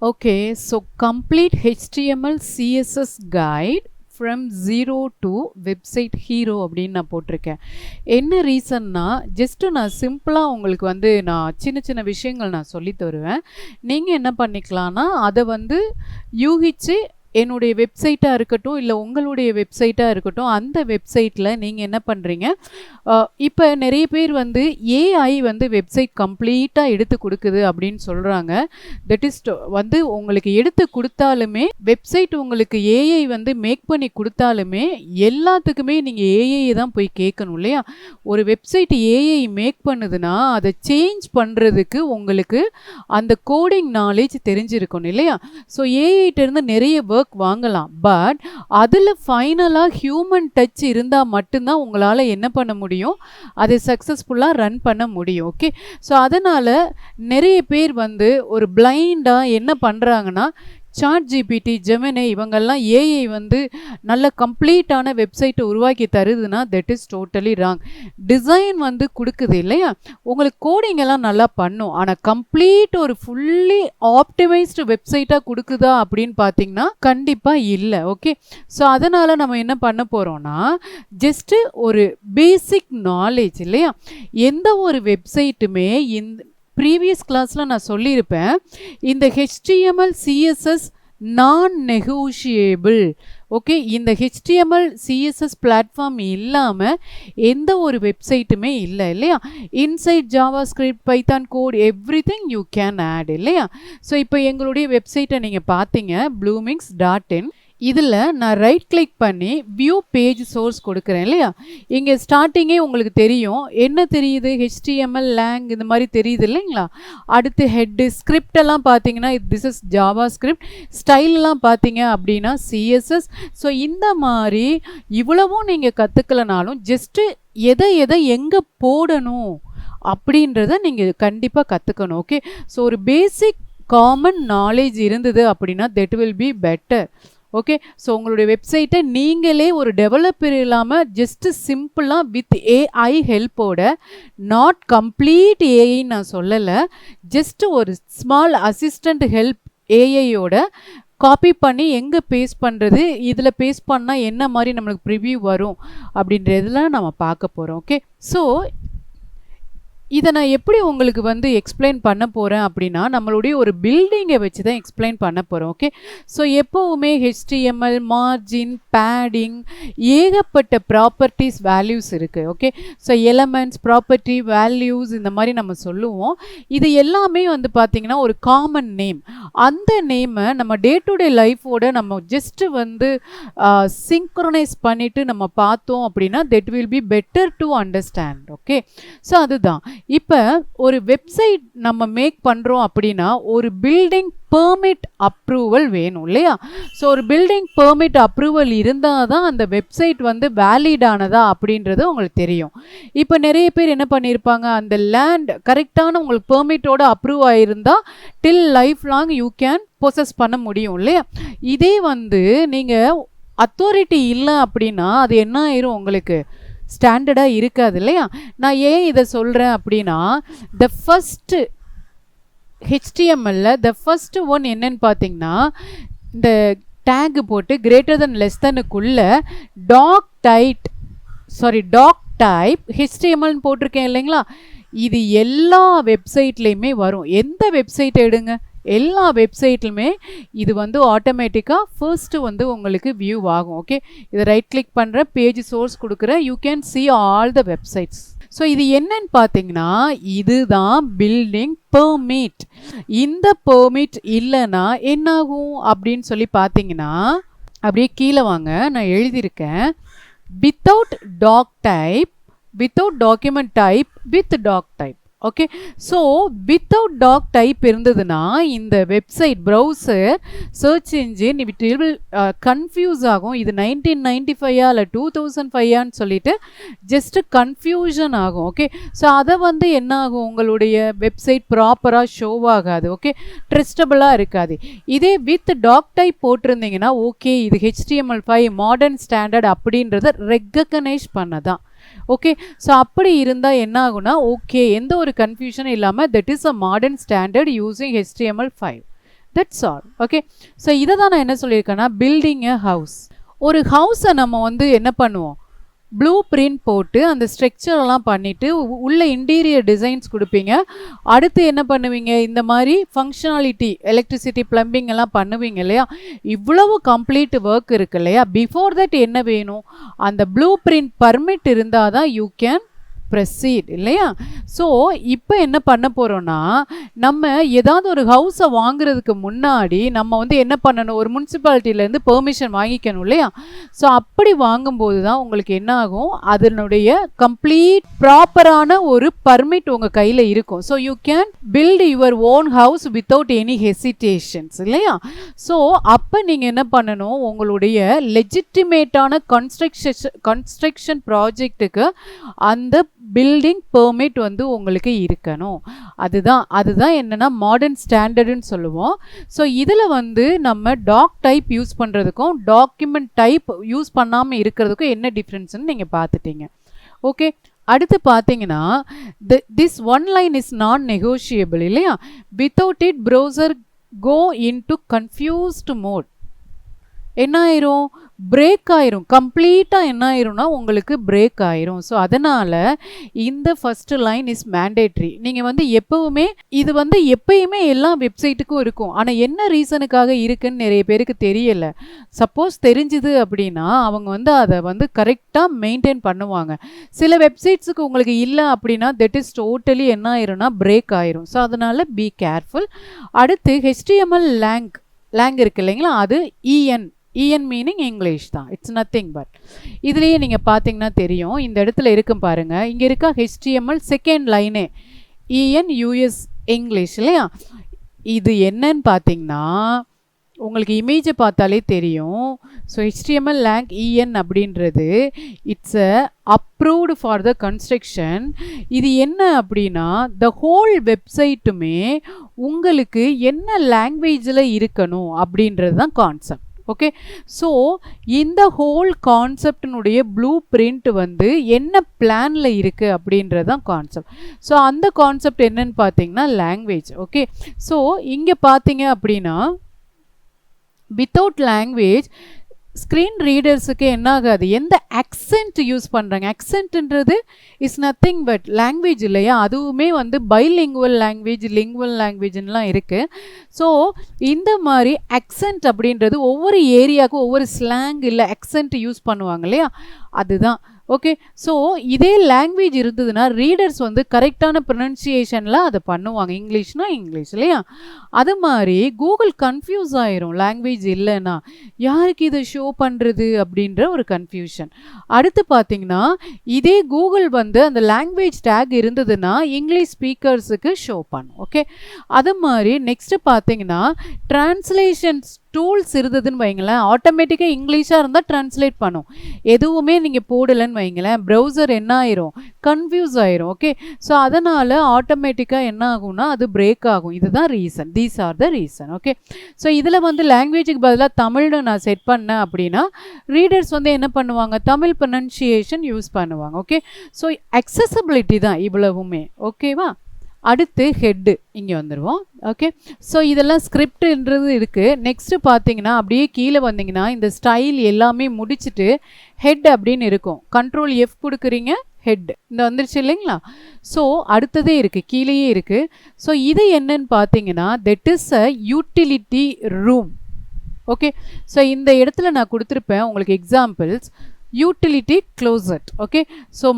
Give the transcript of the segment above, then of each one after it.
Okay, so complete HTML CSS guide from zero to website hero அப்படின்னு நான் போட்டிருக்கேன். என்ன ரீசன்னா ஜஸ்ட்டு நான் சிம்பிளாக உங்களுக்கு வந்து நான் சின்ன சின்ன விஷயங்கள் நான் சொல்லி தருவேன். நீங்கள் என்ன பண்ணிக்கலாம்னா அதை வந்து யூகிச்சு என்னுடைய வெப்சைட்டாக இருக்கட்டும் இல்லை உங்களுடைய வெப்சைட்டாக இருக்கட்டும் அந்த வெப்சைட்டில் நீங்கள் என்ன பண்ணுறீங்க, இப்போ நிறைய பேர் வந்து ஏஐ வந்து வெப்சைட் கம்ப்ளீட்டாக எடுத்து கொடுக்குது அப்படின்னு சொல்கிறாங்க. தட் இஸ் வந்து உங்களுக்கு எடுத்து கொடுத்தாலுமே வெப்சைட் உங்களுக்கு ஏஐ வந்து மேக் பண்ணி கொடுத்தாலுமே எல்லாத்துக்குமே நீங்கள் ஏஐ தான் போய் கேட்கணும் இல்லையா. ஒரு வெப்சைட் ஏஐ மேக் பண்ணுதுன்னா அதை சேஞ்ச் பண்ணுறதுக்கு உங்களுக்கு அந்த கோடிங் நாலேஜ் தெரிஞ்சிருக்கணும் இல்லையா. ஸோ ஏஐட்டேருந்து நிறைய வாங்கலாம், பட் அதில் ஃபைனலாக ஹியூமன் டச் இருந்தால் மட்டும்தான் உங்களால் என்ன பண்ண முடியும், அதை சக்ஸஸ்ஃபுல்லாக ரன் பண்ண முடியும். ஓகே, ஸோ அதனால் நிறைய பேர் வந்து ஒரு பிளைண்டாக என்ன பண்ணுறாங்கன்னா ChatGPT, ஜெமினி இவங்கெல்லாம் ஏஐ வந்து நல்ல கம்ப்ளீட்டான வெப்சைட்டை உருவாக்கி தருதுன்னா that is totally wrong. Design வந்து கொடுக்குது இல்லையா, உங்களுக்கு கோடிங் எல்லாம் நல்லா பண்ணும், ஆனால் கம்ப்ளீட் ஒரு ஃபுல்லி ஆப்டிமைஸ்டு வெப்சைட்டாக கொடுக்குதா அப்படின்னு பார்த்தீங்கன்னா கண்டிப்பாக இல்லை. ஓகே, ஸோ அதனால் நம்ம என்ன பண்ண போகிறோம்னா ஜஸ்ட்டு ஒரு பேசிக் நாலேஜ் இல்லையா. எந்த ஒரு வெப்சைட்டுமே இந்த ப்ரீவியஸ் கிளாஸில் நான் சொல்லியிருப்பேன், இந்த HTML CSS நான் நெகோஷியேபிள். ஓகே, இந்த HTML CSS பிளாட்ஃபார்ம் இல்லாமல் எந்த ஒரு வெப்சைட்டுமே இல்லை இல்லையா. Inside JavaScript, Python code everything you can add இல்லையா. ஸோ இப்போ எங்களுடைய வெப்சைட்டை நீங்கள் பார்த்தீங்க bloomings.in. இதில் நான் ரைட் கிளிக் பண்ணி வியூ பேஜ் சோர்ஸ் கொடுக்குறேன் இல்லையா. இங்கே ஸ்டார்டிங்கே உங்களுக்கு தெரியும், என்ன தெரியுது, HTML lang இந்த மாதிரி தெரியுது இல்லைங்களா. அடுத்து ஹெட்டு ஸ்கிரிப்டெல்லாம் பார்த்தீங்கன்னா திஸ் இஸ் JavaScript, ஸ்டைலெலாம் பார்த்தீங்க அப்படின்னா CSS. ஸோ இந்த மாதிரி இவ்வளவும் நீங்கள் கற்றுக்கலனாலும் ஜஸ்ட்டு எதை எங்கே போடணும் அப்படின்றத நீங்கள் கண்டிப்பாக கற்றுக்கணும். ஓகே, ஸோ ஒரு பேசிக் காமன் நாலேஜ் இருந்தது அப்படின்னா that will be better. Okay, so உங்களுடைய வெப்சைட்டை நீங்களே ஒரு டெவலப்பர் இல்லாமல் ஜஸ்ட்டு சிம்பிளாக வித் ஏஐ ஹெல்ப்போட, நாட் கம்ப்ளீட் ஏஐன்னு நான் சொல்லலை, ஜஸ்ட்டு ஒரு ஸ்மால் அசிஸ்டண்ட் ஹெல்ப் ஏஐயோட காப்பி பண்ணி எங்கே பேஸ்ட் பண்ணுறது, இதில் பேஸ்ட் பண்ணால் என்ன மாதிரி நம்மளுக்கு ப்ரிவ்யூ வரும் அப்படின்றதெல்லாம் நம்ம பார்க்க போகிறோம். ஓகே, ஸோ இதை நான் எப்படி உங்களுக்கு வந்து எக்ஸ்பிளைன் பண்ண போகிறேன் அப்படின்னா நம்மளுடைய ஒரு பில்டிங்கை வச்சு தான் எக்ஸ்பிளைன் பண்ண போகிறோம். ஓகே, ஸோ எப்போவுமே HTML மார்ஜின் பேடிங் ஏகப்பட்ட ப்ராப்பர்ட்டிஸ் வேல்யூஸ் இருக்குது. Okay, so elements property values இந்த மாதிரி நம்ம சொல்லுவோம். இது எல்லாமே வந்து பார்த்திங்கன்னா ஒரு காமன் நேம். அந்த நேமை நம்ம டே டு டே லைஃபோட நம்ம ஜஸ்ட்டு வந்து சிங்க்ரனைஸ் பண்ணிவிட்டு நம்ம பார்த்தோம் அப்படின்னா that will be better to understand. Okay, so அதுதான். இப்போ ஒரு வெப்சைட் நம்ம மேக் பண்ணுறோம் அப்படின்னா ஒரு பில்டிங் பெர்மிட் அப்ரூவல் வேணும் இல்லையா. ஸோ ஒரு பில்டிங் பெர்மிட் அப்ரூவல் இருந்தால் தான் அந்த வெப்சைட் வந்து வேலிடானதா அப்படின்றது உங்களுக்கு தெரியும். இப்போ நிறைய பேர் என்ன பண்ணியிருப்பாங்க, அந்த லேண்ட் கரெக்டான உங்களுக்கு பெர்மிட்டோட அப்ரூவ் ஆகிருந்தால் till life long you can possess பண்ண முடியும் இல்லையா. இதே வந்து நீங்கள் அத்தாரிட்டி இல்லை அப்படின்னா அது என்ன ஆயிரும், உங்களுக்கு ஸ்டாண்டர்டாக இருக்காது இல்லையா. நான் ஏன் இதை சொல்கிறேன் அப்படின்னா the first HTML the first one என்னன்னு பார்த்தீங்கன்னா இந்த டேகு போட்டு கிரேட்டர் தென் லெஸ் தெனுக்குள்ள டாக் டைப் HTMLன்னு போட்டிருக்கேன் இல்லைங்களா. இது எல்லா வெப்சைட்லேயுமே வரும். எந்த வெப்சைட் எடுங்க, எல்லா வெப்சைட்லுமே இது வந்து ஆட்டோமேட்டிக்காக ஃபர்ஸ்ட்டு வந்து உங்களுக்கு வியூ ஆகும். ஓகே, இதை ரைட் கிளிக் பண்ணுற பேஜ் சோர்ஸ் கொடுக்குற you can see all the websites. So இது என்னன்னு பார்த்தீங்கன்னா இதுதான் பில்டிங் பெர்மிட். இந்த பெர்மிட் இல்லைன்னா என்னாகும் அப்படின்னு சொல்லி பார்த்தீங்கன்னா அப்படியே கீழே வாங்க, நான் எழுதியிருக்கேன் without doc type, without document type, with doc type. Okay, so without doc type இருந்ததுன்னா இந்த website browser search engine it will confuse ஆகும். இது 1995 இல்லை 2005 சொல்லிட்டு ஜஸ்ட்டு கன்ஃபியூஷன் ஆகும். ஓகே, ஸோ அதை வந்து என்ன ஆகும், உங்களுடைய வெப்சைட் ப்ராப்பராக ஷோ ஆகாது. ஓகே, ட்ரஸ்டபுளாக இருக்காது. இதே வித் டாக் டைப் போட்டிருந்தீங்கன்னா ஓகே இது HTML5 மாடர்ன் ஸ்டாண்டர்ட் அப்படின்றத ரெக்கக்னைஸ் பண்ணதான். ஓகே, ஸோ அப்படி இருந்தால் என்ன ஆகுனா ஓகே எந்த ஒரு கன்ஃபியூஷனும் இல்லாமல் that is a modern standard using HTML5. That's all. Okay, so இதை தான் நான் என்ன சொல்லியிருக்கேன்னா, பில்டிங் எ ஹவுஸ். ஒரு ஹவுஸை நம்ம வந்து என்ன பண்ணுவோம், ப்ளூ பிரிண்ட் போட்டு அந்த ஸ்ட்ரக்சரெல்லாம் பண்ணிவிட்டு உள்ள இன்டீரியர் டிசைன்ஸ் கொடுப்பீங்க. அடுத்து என்ன பண்ணுவீங்க, இந்த மாதிரி ஃபங்க்ஷனாலிட்டி எலக்ட்ரிசிட்டி ப்ளம்பிங் எல்லாம் பண்ணுவீங்க இல்லையா. இவ்வளவு கம்ப்ளீட் ஒர்க் இருக்கு இல்லையா. பிஃபோர் தட் என்ன வேணும், அந்த ப்ளூ பிரிண்ட் பர்மிட் இருந்தால் தான் யூ கேன் ப்ரொசீட் இல்லையா. ஸோ இப்போ என்ன பண்ண போகிறோன்னா, நம்ம ஏதாவது ஒரு ஹவுஸை வாங்குறதுக்கு முன்னாடி நம்ம வந்து என்ன பண்ணணும், ஒரு முனிசிபாலிட்டியிலேருந்து பெர்மிஷன் வாங்கிக்கணும் இல்லையா. ஸோ அப்படி வாங்கும்போது தான் உங்களுக்கு என்ன ஆகும், அதனுடைய கம்ப்ளீட் ப்ராப்பரான ஒரு பர்மிட் உங்கள் கையில் இருக்கும். So you can build your own house without any hesitations இல்லையா. ஸோ அப்போ நீங்கள் என்ன பண்ணணும், உங்களுடைய லெஜிட்டிமேட்டான கன்ஸ்ட்ரக்ஷன் ப்ராஜெக்ட்டுக்கு அந்த பில்டிங் பெர்மிட் வந்து உங்களுக்கு இருக்கணும். அதுதான் என்னன்னா மாடர்ன் ஸ்டாண்டர்டுன்னு சொல்லுவோம். ஸோ இதில் வந்து நம்ம டாக் டைப் யூஸ் பண்ணுறதுக்கும் டாக்குமெண்ட் டைப் யூஸ் பண்ணாமல் இருக்கிறதுக்கும் என்ன டிஃப்ரென்ஸ்னு நீங்கள் பார்த்துட்டீங்க. ஓகே, அடுத்து பார்த்தீங்கன்னா this one line is non negotiable இல்லையா. Without it browser go into confused mode. என்ன ஆயிரும், பிரேக் ஆயிரும், கம்ப்ளீட்டாக என்ன ஆயிரும்னா உங்களுக்கு பிரேக் ஆயிரும். ஸோ அதனால் இந்த ஃபர்ஸ்ட் லைன் இஸ் மேண்டேட்ரி. நீங்கள் வந்து எப்பவுமே இது வந்து எப்பயுமே எல்லா வெப்சைட்டுக்கும் இருக்கும். ஆனால் என்ன ரீசனுக்காக இருக்குன்னு நிறைய பேருக்கு தெரியலை. சப்போஸ் தெரிஞ்சுது அப்படின்னா அவங்க வந்து அதை வந்து கரெக்டாக மெயின்டைன் பண்ணுவாங்க. சில வெப்சைட்ஸுக்கு உங்களுக்கு இல்லை அப்படின்னா தட் இஸ் டோட்டலி என்ன ஆயிரும்னா பிரேக் ஆயிரும். ஸோ அதனால் பி கேர்ஃபுல். அடுத்து HTML லேங் இருக்கு இல்லைங்களா, அது EN மீனிங் இங்கிலீஷ் தான், இட்ஸ் நத்திங் பட். இதுலேயே நீங்கள் பார்த்தீங்கன்னா தெரியும், இந்த இடத்துல இருக்கும் பாருங்கள், இங்கே இருக்கா HTML செகண்ட் லைனே EN US இங்கிலீஷ் இல்லையா. இது என்னன்னு பார்த்தீங்கன்னா உங்களுக்கு இமேஜை பார்த்தாலே தெரியும். ஸோ HTML லேங் EN அப்படின்றது it's approved for the construction. இது என்ன அப்படின்னா த ஹோல் வெப்சைட்டுமே உங்களுக்கு என்ன லாங்குவேஜில் இருக்கணும் அப்படின்றது தான் கான்செப்ட். ஓகே, ஸோ இந்த ஹோல் கான்செப்டினுடைய ப்ளூ பிரிண்ட் வந்து என்ன பிளானில் இருக்குது அப்படின்றது தான் கான்செப்ட். ஸோ அந்த கான்செப்ட் என்னன்னு பார்த்தீங்கன்னா லாங்குவேஜ். ஓகே, ஸோ இங்கே பார்த்தீங்க அப்படின்னா வித்தவுட் லாங்குவேஜ் ஸ்க்ரீன் ரீடர்ஸுக்கு என்ன ஆகாது, எந்த அக்சென்ட் யூஸ் பண்ணுறாங்க, அக்சென்ட்ன்றது இஸ் நத்திங் பட் லாங்குவேஜ் இல்லையா. அதுவுமே வந்து பைலிங்குவல் லாங்குவேஜ், லிங்குவல் லாங்குவேஜ்லாம் இருக்குது. ஸோ இந்த மாதிரி அக்சென்ட் அப்படின்றது ஒவ்வொரு ஏரியாவுக்கும் ஒவ்வொரு ஸ்லாங் இல்லை அக்சென்ட் யூஸ் பண்ணுவாங்க இல்லையா, அதுதான். ஓகே, ஸோ இதே லாங்குவேஜ் இருந்ததுன்னா ரீடர்ஸ் வந்து கரெக்டான ப்ரொனன்சியேஷனில் அதை பண்ணுவாங்க, இங்கிலீஷ்னா இங்கிலீஷ் இல்லையா. அது மாதிரி கூகுள் கன்ஃபியூஸ் ஆயிரும் லாங்குவேஜ் இல்லைன்னா, யாருக்கு இதை ஷோ பண்ணுறது அப்படின்ற ஒரு கன்ஃபியூஷன். அடுத்து பார்த்தீங்கன்னா இதே கூகுள் வந்து அந்த லாங்குவேஜ் டேக் இருந்ததுன்னா இங்கிலீஷ் ஸ்பீக்கர்ஸுக்கு ஷோ பண்ணும். ஓகே, அது மாதிரி நெக்ஸ்ட்டு பார்த்தீங்கன்னா டிரான்ஸ்லேஷன்ஸ் டூல்ஸ் இருந்ததுன்னு வைங்களேன், ஆட்டோமேட்டிக்காக இங்கிலீஷாக இருந்தால் ட்ரான்ஸ்லேட் பண்ணும். எதுவுமே நீங்கள் போடலைன்னு வைங்களேன், ப்ரௌசர் என்ன ஆயிரும், கன்ஃபியூஸ் ஆயிரும். ஓகே, ஸோ அதனால் ஆட்டோமேட்டிக்காக என்ன ஆகும்னா அது பிரேக் ஆகும். இதுதான் reason, these are the reason. Okay, so இதில் வந்து லாங்குவேஜுக்கு பதிலாக தமிழ்னு நான் செட் பண்ணேன் அப்படின்னா ரீடர்ஸ் வந்து என்ன பண்ணுவாங்க, தமிழ் ப்ரொனன்சியேஷன் யூஸ் பண்ணுவாங்க. ஓகே, ஸோ அக்சசபிலிட்டி தான் இவ்வளவுமே. ஓகேவா, அடுத்து ஹெட்டு இங்கே வந்துடுவோம். ஓகே, ஸோ இதெல்லாம் ஸ்கிரிப்ட்ன்றது இருக்குது. நெக்ஸ்ட்டு பார்த்தீங்கன்னா அப்படியே கீழே வந்தீங்கன்னா இந்த ஸ்டைல் எல்லாமே முடிச்சுட்டு ஹெட் அப்படின்னு இருக்கும். Ctrl F கொடுக்குறீங்க, ஹெட் இந்த வந்துருச்சு இல்லைங்களா. ஸோ அடுத்ததே இருக்குது, கீழேயே இருக்குது. ஸோ இது என்னன்னு பார்த்தீங்கன்னா that is a utility room. Okay, so இந்த இடத்துல நான் கொடுத்துருப்பேன் உங்களுக்கு examples, utility closet. Okay, so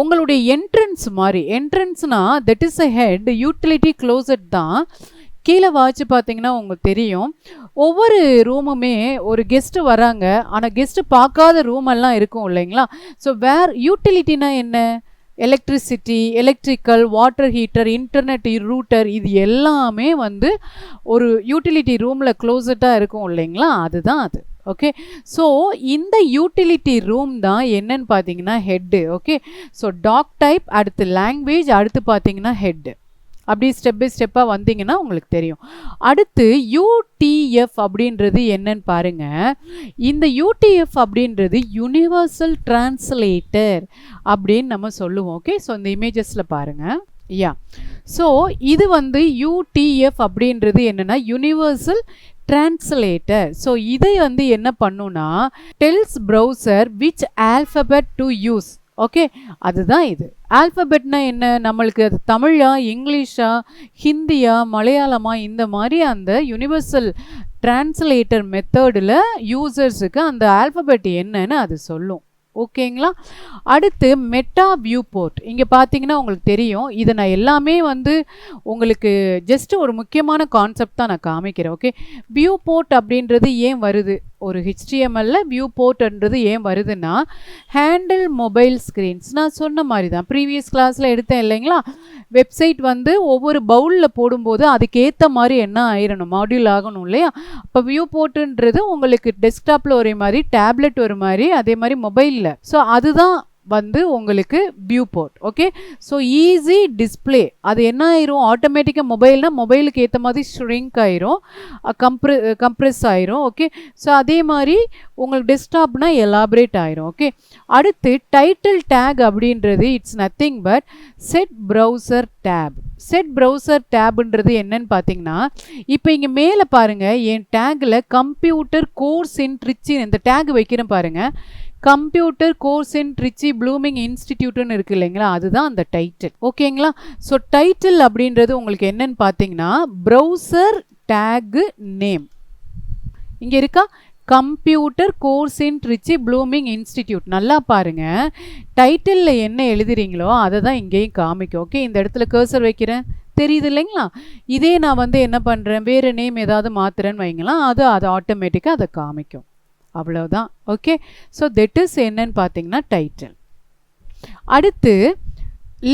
உங்களுடைய என்ட்ரன்ஸ் மாதிரி, என்ட்ரன்ஸ்னா that is a head, utility closet தான். கீழே வாட்சி பார்த்தீங்கன்னா உங்களுக்கு தெரியும், ஒவ்வொரு ரூமுமே ஒரு கெஸ்ட்டு வராங்க, ஆனால் கெஸ்ட்டு பார்க்காத ரூமெல்லாம் இருக்கும் இல்லைங்களா. ஸோ யூட்டிலிட்டினா என்ன, electricity, electrical, water heater, internet router, இது எல்லாமே வந்து ஒரு யூட்டிலிட்டி ரூமில் க்ளோசட்டாக இருக்கும் இல்லைங்களா, அதுதான் அது. ஓகே, ஸோ இந்த யூட்டிலிட்டி ரூம் தான் என்னன்னு பார்த்தீங்கன்னா head. Okay, so doc type, அடுத்து லாங்குவேஜ், அடுத்து பார்த்தீங்கன்னா ஹெட்டு. அப்படி ஸ்டெப் பை ஸ்டெப்பாக வந்தீங்கன்னா உங்களுக்கு தெரியும். அடுத்து UTF அப்படின்றது என்னன்னு பாருங்க. இந்த UTF அப்படின்றது யூனிவர்சல் டிரான்ஸ்லேட்டர் அப்படின்னு நம்ம சொல்லுவோம். ஓகே, ஸோ இந்த இமேஜஸில் பாருங்கள். யா. ஸோ இது வந்து யூடிஎஃப் அப்படின்றது என்னென்னா யூனிவர்சல் டிரான்ஸ்லேட்டர். ஸோ இதை வந்து என்ன பண்ணுன்னா tells browser which alphabet to use. Okay, அதுதான் இது. ஆல்ஃபபெட்னா என்ன, நம்மளுக்கு அது தமிழா, இங்கிலீஷா, ஹிந்தியா, மலையாளமா, இந்த மாதிரி அந்த யூனிவர்சல் டிரான்ஸ்லேட்டர் மெத்தடில் யூசர்ஸுக்கு அந்த ஆல்ஃபபெட் என்னன்னு அது சொல்லும். ஓகேங்களா. அடுத்து மெட்டா வியூ போர்ட். இங்கே பார்த்தீங்கன்னா உங்களுக்கு தெரியும், இதை நான் எல்லாமே வந்து உங்களுக்கு ஜஸ்ட் ஒரு முக்கியமான கான்செப்ட் தான் நான் காமிக்கிறேன். ஓகே, வியூ போர்ட் அப்படின்றது ஏன் வருது, ஒரு HTML வியூ போர்ட்ன்றது ஏன் வருதுன்னா ஹேண்டில் மொபைல் ஸ்க்ரீன்ஸ். நான் சொன்ன மாதிரி தான் ப்ரீவியஸ் கிளாஸில் எடுத்தேன் இல்லைங்களா. வெப்சைட் வந்து ஒவ்வொரு பவுலில் போடும்போது அதுக்கேற்ற மாதிரி என்ன ஆயிடணும், மாடியூல் ஆகணும் இல்லையா. இப்போ வியூ போர்ட்டுன்றது உங்களுக்கு டெஸ்க்டாப்பில் ஒரே மாதிரி, டேப்லெட் ஒரு மாதிரி, அதே மாதிரி மொபைலில். ஸோ அதுதான் வந்து உங்களுக்கு view port. Okay, so easy display. அது என்ன ஆயிரும், ஆட்டோமேட்டிக்காக மொபைல்னா மொபைலுக்கு ஏற்ற மாதிரி ஷ்ரிங்க் ஆயிரும், கம்ப்ரெஸ் ஆயிரும். ஓகே, ஸோ அதே மாதிரி உங்களுக்கு டெஸ்க்டாப்னா எலாபரேட் ஆயிரும். ஓகே, அடுத்து டைட்டில் டேக் அப்படின்றது it's nothing but set browser tab. Set browser டேப்ன்றது என்னன்னு பார்த்தீங்கன்னா, இப்போ இங்கே மேலே பாருங்கள், என் டேக்கில் கம்ப்யூட்டர் கோர்ஸ் இன் ட்ரிச்சி இந்த டேக் வைக்கிறேன் பாருங்கள். Computer course in Trichy blooming இன்ஸ்டிடியூட்னு இருக்குது இல்லைங்களா, அதுதான் அந்த டைட்டில். ஓகேங்களா. ஸோ டைட்டில் அப்படின்றது உங்களுக்கு என்னன்னு பார்த்தீங்கன்னா ப்ரௌசர் டேகு நேம். இங்கே இருக்கா, computer course in Trichy blooming institute. நல்லா பாருங்கள், டைட்டிலில் என்ன எழுதுறீங்களோ அதை தான் இங்கேயும் காமிக்கும். ஓகே, இந்த இடத்துல கர்சர் வைக்கிறேன், தெரியுது இல்லைங்களா. இதே நான் வந்து என்ன பண்ணுறேன், வேறு நேம் ஏதாவது மாற்றுறேன்னு வைங்களா, அது ஆட்டோமேட்டிக்காக அதை காமிக்கும். அவ்வளோதான். ஓகே, ஸோ தட் இஸ் என்னன்னு பார்த்தீங்கன்னா டைட்டில். அடுத்து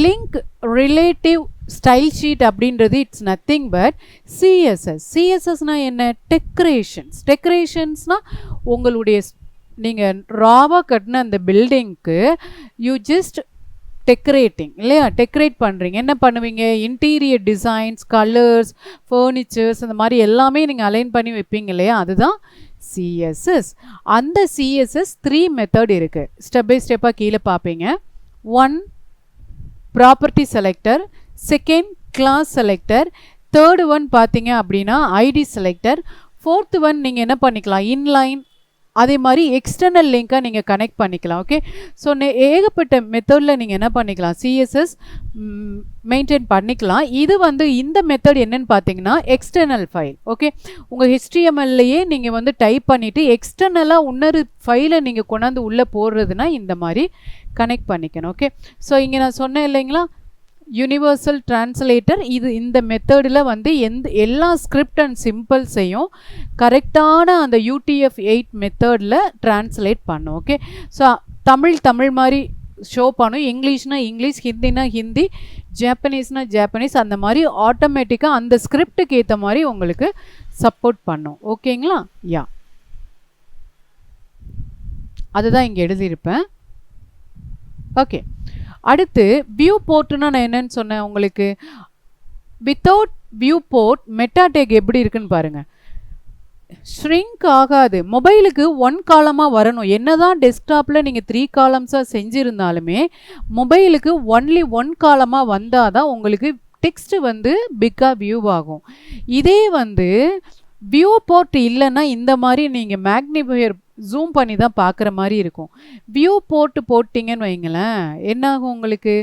லிங்க் ரிலேட்டிவ் ஸ்டைல் ஷீட் அப்படின்றது இட்ஸ் நத்திங் பட் சிஎஸ்எஸ். சிஎஸ்எஸ்னால் என்ன, டெக்கரேஷன்ஸ். டெக்கரேஷன்ஸ்னால் உங்களுடைய நீங்கள் ராவாக கட்டின அந்த பில்டிங்க்கு யூ ஜஸ்ட் டெக்கரேட்டிங் இல்லையா, டெக்கரேட் பண்ணுறீங்க. என்ன பண்ணுவீங்க, இன்டீரியர் டிசைன்ஸ், கலர்ஸ், ஃபர்னிச்சர்ஸ், அந்த மாதிரி எல்லாமே நீங்கள் அலைன் பண்ணி வைப்பீங்க இல்லையா, அதுதான் CSS. அந்த CSS 3 மெத்தட் இருக்குது. ஸ்டெப் பை ஸ்டெப்பாக கீழே பார்ப்பீங்க. 1 property selector, 2 class selector, 3rd one பார்த்தீங்க அப்படின்னா ஐடி செலக்டர், 4th ஒன் நீங்கள் என்ன பண்ணிக்கலாம், இன்லைன், அதே மாதிரி எக்ஸ்டர்னல் லிங்காக நீங்கள் கனெக்ட் பண்ணிக்கலாம். ஓகே, ஸோ ஏகப்பட்ட மெத்தடில் நீங்கள் என்ன பண்ணிக்கலாம், சிஎஸ்எஸ் மெயின்டைன் பண்ணிக்கலாம். இது வந்து இந்த மெத்தட் என்னன்னு பார்த்தீங்கன்னா எக்ஸ்டர்னல் ஃபைல். ஓகே, உங்கள் HTMLலையே நீங்கள் வந்து டைப் பண்ணிவிட்டு எக்ஸ்டர்னலாக இன்னொரு ஃபைலை நீங்கள் கொண்டாந்து உள்ளே போடுறதுனா இந்த மாதிரி கனெக்ட் பண்ணிக்கணும். ஓகே, ஸோ இங்கே நான் சொன்னேன் இல்லைங்களா, யூனிவர்சல் டிரான்ஸ்லேட்டர். இது இந்த மெத்தடில் வந்து எல்லா ஸ்கிரிப்ட் அண்ட் சிம்பிள்ஸையும் கரெக்டான அந்த UTF-8 மெத்தடில் டிரான்ஸ்லேட் பண்ணும். ஓகே, ஸோ தமிழ் மாதிரி ஷோ பண்ணும், இங்கிலீஷ்னா இங்கிலீஷ், ஹிந்தினா ஹிந்தி, ஜாப்பனீஸ்னா ஜாப்பனீஸ், அந்த மாதிரி ஆட்டோமேட்டிக்காக அந்த ஸ்கிரிப்டுக்கு ஏற்ற மாதிரி உங்களுக்கு சப்போர்ட் பண்ணும். ஓகேங்களா. யா, அதுதான் இங்கே எழுதியிருப்பேன். ஓகே, அடுத்து வியூ போர்ட்னா நான் என்னன்னு சொன்னேன் உங்களுக்கு, வித்தவுட் வியூ போர்ட் மெட்டாடேக் எப்படி இருக்குன்னு பாருங்கள், ஷ்ரிங்க் ஆகாது. மொபைலுக்கு 1 காலமாக வரணும். என்னதான் டெஸ்க்டாப்பில் நீங்கள் 3 காலம்ஸாக செஞ்சுருந்தாலுமே மொபைலுக்கு ஒன்லி 1 காலமாக வந்தால் தான் உங்களுக்கு டெக்ஸ்ட் வந்து பிக்காக வியூ ஆகும். இதே வந்து வியூ போர்ட் இல்லைன்னா இந்த மாதிரி நீங்கள் மேக்னிஃபையர் ஜூம் பண்ணி தான் பார்க்குற மாதிரி இருக்கும். வியூ போர்ட்டு போட்டிங்கன்னு வைங்களேன், என்னாகும், உங்களுக்கு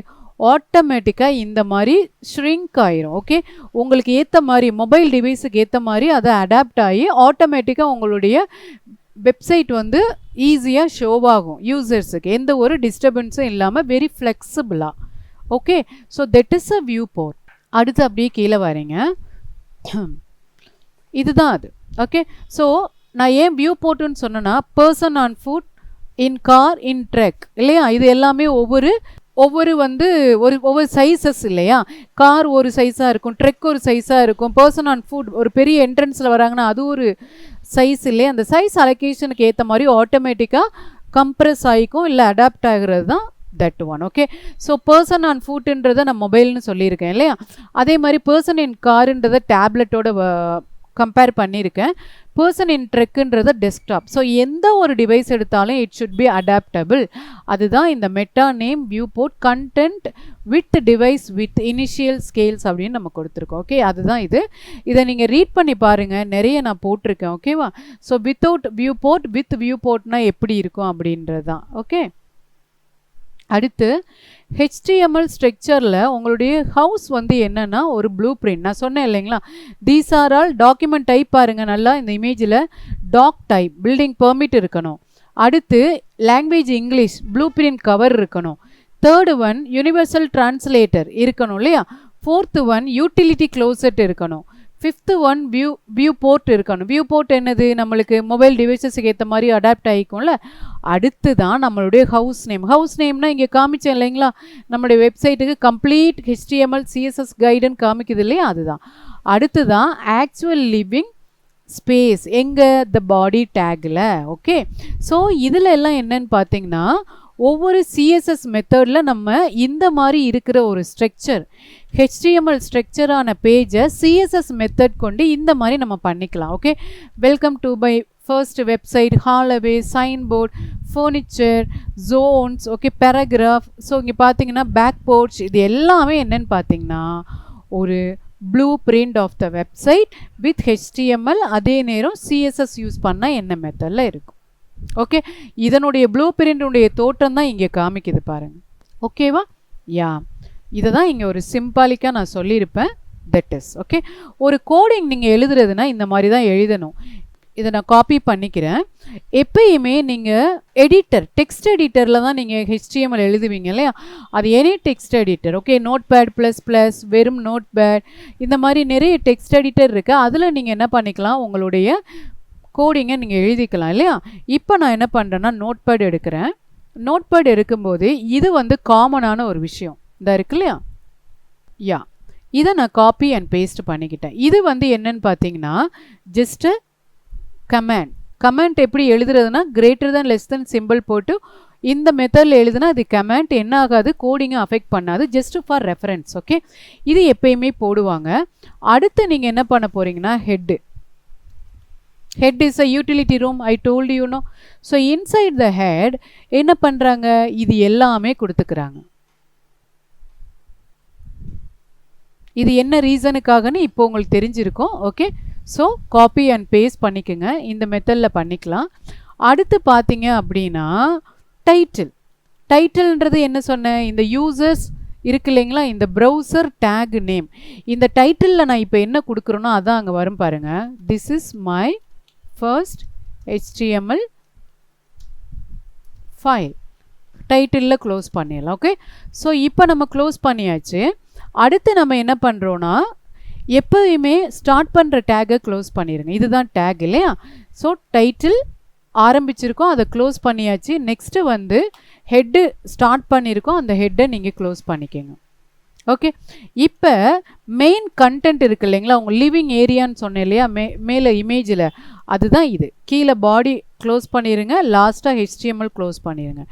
ஆட்டோமேட்டிக்காக இந்த மாதிரி ஷ்ரிங்க் ஆயிரும். ஓகே, உங்களுக்கு ஏற்ற மாதிரி மொபைல் டிவைஸுக்கு ஏற்ற மாதிரி அதை அடாப்ட் ஆகி ஆட்டோமேட்டிக்காக உங்களுடைய வெப்சைட் வந்து ஈஸியாக ஷோவாகும் யூசர்ஸுக்கு, எந்த ஒரு டிஸ்டர்பன்ஸும் இல்லாமல் வெரி ஃப்ளெக்சிபிளாக. Okay, so that is a viewport. அடுத்து அப்படியே கீழே வரீங்க, இதுதான் அது. ஓகே, ஸோ நான் ஏன் வியூ போர்ட்டுன்னு சொன்னேன்னா person on foot, in car, in truck இல்லையா, இது எல்லாமே ஒவ்வொரு வந்து ஒவ்வொரு சைஸஸ் இல்லையா. கார் ஒரு சைஸாக இருக்கும், ட்ரெக் ஒரு சைஸாக இருக்கும், பர்சன் ஆன் ஃபுட் ஒரு பெரிய என்ட்ரன்ஸில் வராங்கன்னா அது ஒரு சைஸ் இல்லையா. அந்த சைஸ் அலோகேஷனுக்கு ஏற்ற மாதிரி ஆட்டோமேட்டிக்காக கம்ப்ரெஸ் ஆகிக்கும், இல்லை அடாப்ட் ஆகிறது தான் that one. Okay, so person on ஃபுட்ன்றதை நான் மொபைல்னு சொல்லியிருக்கேன் இல்லையா. அதே மாதிரி பர்சன் இன் காருன்றதை டேப்லெட்டோட கம்பேர் பண்ணியிருக்கேன். பர்சன் இன் ட்ரெக்குன்றது டெஸ்க்டாப். ஸோ எந்த ஒரு டிவைஸ் எடுத்தாலும் இட் ஷுட் பி அடாப்டபிள். அதுதான் இந்த meta name view port content with device with initial scales அப்படின்னு நம்ம கொடுத்துருக்கோம். ஓகே, அதுதான் இது. இதை நீங்கள் ரீட் பண்ணி பாருங்கள், நிறைய நான் போட்டிருக்கேன். ஓகேவா? So without viewport with வியூ போர்ட்னா எப்படி இருக்கும் அப்படின்றது தான். ஓகே, அடுத்து HTML ஸ்ட்ரக்சரில் உங்களுடைய ஹவுஸ் வந்து என்னென்னா ஒரு ப்ளூ பிரிண்ட். நான் சொன்னேன் இல்லைங்களா, these are all document type பாருங்கள். நல்லா இந்த இமேஜில் டாக் டைப், பில்டிங் பெர்மிட் இருக்கணும். அடுத்து language English, blue print cover இருக்கணும். தேர்டு ஒன் யூனிவர்சல் டிரான்ஸ்லேட்டர் இருக்கணும் இல்லையா. ஃபோர்த்து ஒன் யூட்டிலிட்டி க்ளோசெட் இருக்கணும். ஃபிஃப்த்து ஒன் வியூ போர்ட் இருக்கணும். வியூ போர்ட் என்னது, நம்மளுக்கு மொபைல் டிவைசஸுக்கு ஏற்ற மாதிரி அடாப்ட் ஆகிக்கும்ல. அடுத்து தான் நம்மளுடைய ஹவுஸ் நேம். ஹவுஸ் நேம்னா இங்கே காமிச்சேன் இல்லைங்களா, நம்மளுடைய வெப்சைட்டுக்கு கம்ப்ளீட் HTML CSS கைடுன்னு காமிக்குது இல்லையா, அதுதான். அடுத்து தான் ஆக்சுவல் லிவிங் ஸ்பேஸ், எங்கே த பாடி டேக்கில். ஓகே, ஸோ இதில் எல்லாம் என்னன்னு பார்த்தீங்கன்னா ஒவ்வொரு CSS மெத்தடில் நம்ம இந்த மாதிரி இருக்கிற ஒரு ஸ்ட்ரக்சர், HTML ஸ்ட்ரக்சரான பேஜை CSS மெத்தட் கொண்டு இந்த மாதிரி நம்ம பண்ணிக்கலாம். Okay, welcome to by first website, hallway, signboard, furniture, zones, okay, paragraph. So இங்கே பார்த்தீங்கன்னா பேக் போர்ட்ஸ், இது எல்லாமே என்னன்னு பார்த்தீங்கன்னா ஒரு blueprint of the website with HTML. அதே நேரம் CSS யூஸ் பண்ணால் என்ன மெத்தடில் இருக்கும். ஓகே, இதனுடைய ப்ளூ பிரிண்டுடைய தோற்றம் தான் இங்கே காமிக்குது பாருங்கள். ஓகேவா? யா, இதை தான் இங்கே ஒரு சிம்பாலிக்காக நான் சொல்லியிருப்பேன். That is okay. ஒரு கோடிங் நீங்கள் எழுதுறதுனா இந்த மாதிரி தான் எழுதணும். இதை நான் காப்பி பண்ணிக்கிறேன். எப்பயுமே நீங்கள் எடிட்டர், டெக்ஸ்ட் எடிட்டரில் தான் நீங்கள் HTML எழுதுவீங்க இல்லையா, அது any text editor. Okay, notepad plus, வெறும் நோட்பேட், இந்த மாதிரி நிறைய டெக்ஸ்ட் எடிட்டர் இருக்குது. அதில் நீங்கள் என்ன பண்ணிக்கலாம், உங்களுடைய கோடிங்கை நீங்கள் எழுதிக்கலாம் இல்லையா. இப்போ நான் என்ன பண்ணுறேன்னா நோட்பேட் எடுக்கிறேன். நோட்பேட் எடுக்கும்போது இது வந்து காமனான ஒரு விஷயம் இந்த இருக்கு இல்லையா. யா, இதை நான் காப்பி அண்ட் பேஸ்ட் பண்ணிக்கிட்டேன். இது வந்து என்னன்னு பார்த்தீங்கன்னா ஜஸ்ட்டு கமெண்ட் எப்படி எழுதுறதுனா greater than less than simple போட்டு இந்த மெத்தடில் எழுதுனா அது கமெண்ட் என்ன ஆகாது, கோடிங்கை அஃபெக்ட் பண்ணாது, ஜஸ்ட் ஃபார் ரெஃபரன்ஸ். ஓகே, இது எப்பயுமே போடுவாங்க. அடுத்து நீங்கள் என்ன பண்ண போகிறீங்கன்னா head is a utility room, I told you no. So inside the head என்ன பண்றாங்க, இது எல்லாமே கொடுத்துக்கறாங்க. இது என்ன ரீசனுக்காகன்னு இப்போ உங்களுக்கு தெரிஞ்சிருக்கும். ஓகே, ஸோ காப்பி அண்ட் பேஸ்ட் பண்ணிக்கோங்க, இந்த மெத்தடில் பண்ணிக்கலாம். அடுத்து பார்த்தீங்க அப்படின்னா டைட்டில்ன்றது என்ன சொன்னேன், இந்த யூசர்ஸ் இருக்கு இல்லைங்களா, இந்த ப்ரௌசர் டேக் நேம். இந்த டைட்டிலில் நான் இப்போ என்ன கொடுக்குறேனோ அதான் அங்கே வரும் பாருங்கள். This is my first HTML file. டைட்டிலில் க்ளோஸ் பண்ணிடலாம். ஓகே, ஸோ இப்போ நம்ம க்ளோஸ் பண்ணியாச்சு. அடுத்து நம்ம என்ன பண்ணுறோன்னா எப்போயுமே ஸ்டார்ட் பண்ணுற டேகை க்ளோஸ் பண்ணிடுங்க. இதுதான் டேக் இல்லையா. ஸோ டைட்டில் ஆரம்பிச்சிருக்கோம், அதை க்ளோஸ் பண்ணியாச்சு. நெக்ஸ்ட்டு வந்து ஹெட்டு ஸ்டார்ட் பண்ணியிருக்கோம், அந்த ஹெட்டை நீங்கள் க்ளோஸ் பண்ணிக்கோங்க. ஓகே, இப்போ மெயின் கண்டென்ட் இருக்கு இல்லைங்களா, உங்கள் லிவிங் ஏரியான்னு சொன்னேன் இல்லையா, மேலே இமேஜில், அதுதான் இது. கீழே பாடி க்ளோஸ் பண்ணிடுங்க, லாஸ்ட்டாக HTML க்ளோஸ் பண்ணிடுங்க.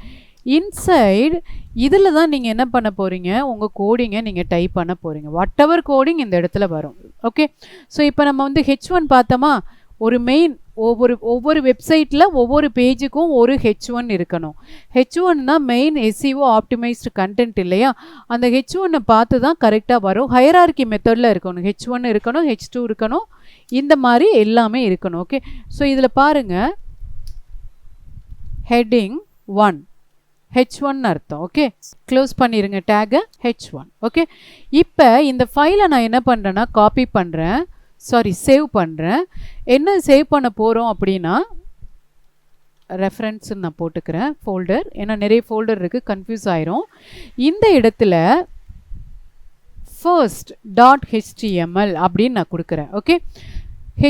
இன்சைடு இதில் தான் நீங்கள் என்ன பண்ண போகிறீங்க, உங்கள் கோடிங்கை நீங்கள் டைப் பண்ண போகிறீங்க. வாட் எவர் கோடிங் இந்த இடத்துல வரும். ஓகே, ஸோ இப்போ நம்ம வந்து H1 பார்த்தோமா, ஒரு மெயின் ஒவ்வொரு வெப்சைட்டில் ஒவ்வொரு பேஜுக்கும் ஒரு H1 இருக்கணும். H1 தான் மெயின் SEO ஆப்டிமைஸ்டு கண்டென்ட் இல்லையா, அந்த H1 பார்த்து தான் கரெக்டாக வரும். ஹையரார்கி மெத்தடில் இருக்கணும். H1 இருக்கணும், H2 இருக்கணும், இந்த மாதிரி எல்லாமே இருக்கணும். ஓகே, ஸோ இதில் பாருங்கள், ஹெட்டிங் 1 H1 அர்த்தம். ஓகே, க்ளோஸ் பண்ணிடுங்க டேகை H1. ஓகே, இப்போ இந்த ஃபைலை நான் என்ன பண்ணுறேன்னா காப்பி பண்ணுறேன், சேவ் பண்ணுறேன். என்ன சேவ் பண்ண போகிறோம் அப்படின்னா ரெஃபரன்ஸ் நான் போட்டுக்கிறேன் ஃபோல்டர், ஏன்னா நிறைய ஃபோல்டர் இருக்குது, கன்ஃபியூஸ் ஆயிரும். இந்த இடத்துல first .html அப்படின்னு நான் கொடுக்குறேன். ஓகே,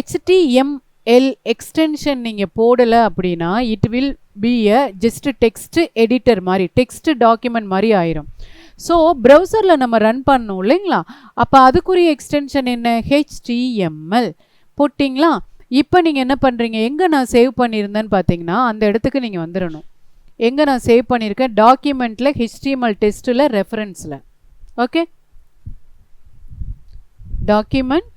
HTML எக்ஸ்டென்ஷன் நீங்கள் போடலை அப்படின்னா it will be a just text editor மாதிரி, டெக்ஸ்ட் டாக்குமெண்ட் மாதிரி ஆயிரும். ஸோ ப்ரௌசரில் நம்ம ரன் பண்ணோம் இல்லைங்களா, அப்போ அதுக்குரிய எக்ஸ்டென்ஷன் என்ன, HTML போட்டிங்களா. இப்போ நீங்கள் என்ன பண்ணுறீங்க, எங்கே நான் சேவ் பண்ணியிருந்தேன்னு பார்த்தீங்கன்னா அந்த இடத்துக்கு நீங்கள் வந்துடணும். எங்கே நான் சேவ் பண்ணியிருக்கேன், டாக்குமெண்ட்டில் HTML டெஸ்ட்டில் ரெஃபரன்ஸில். ஓகே, டாக்குமெண்ட்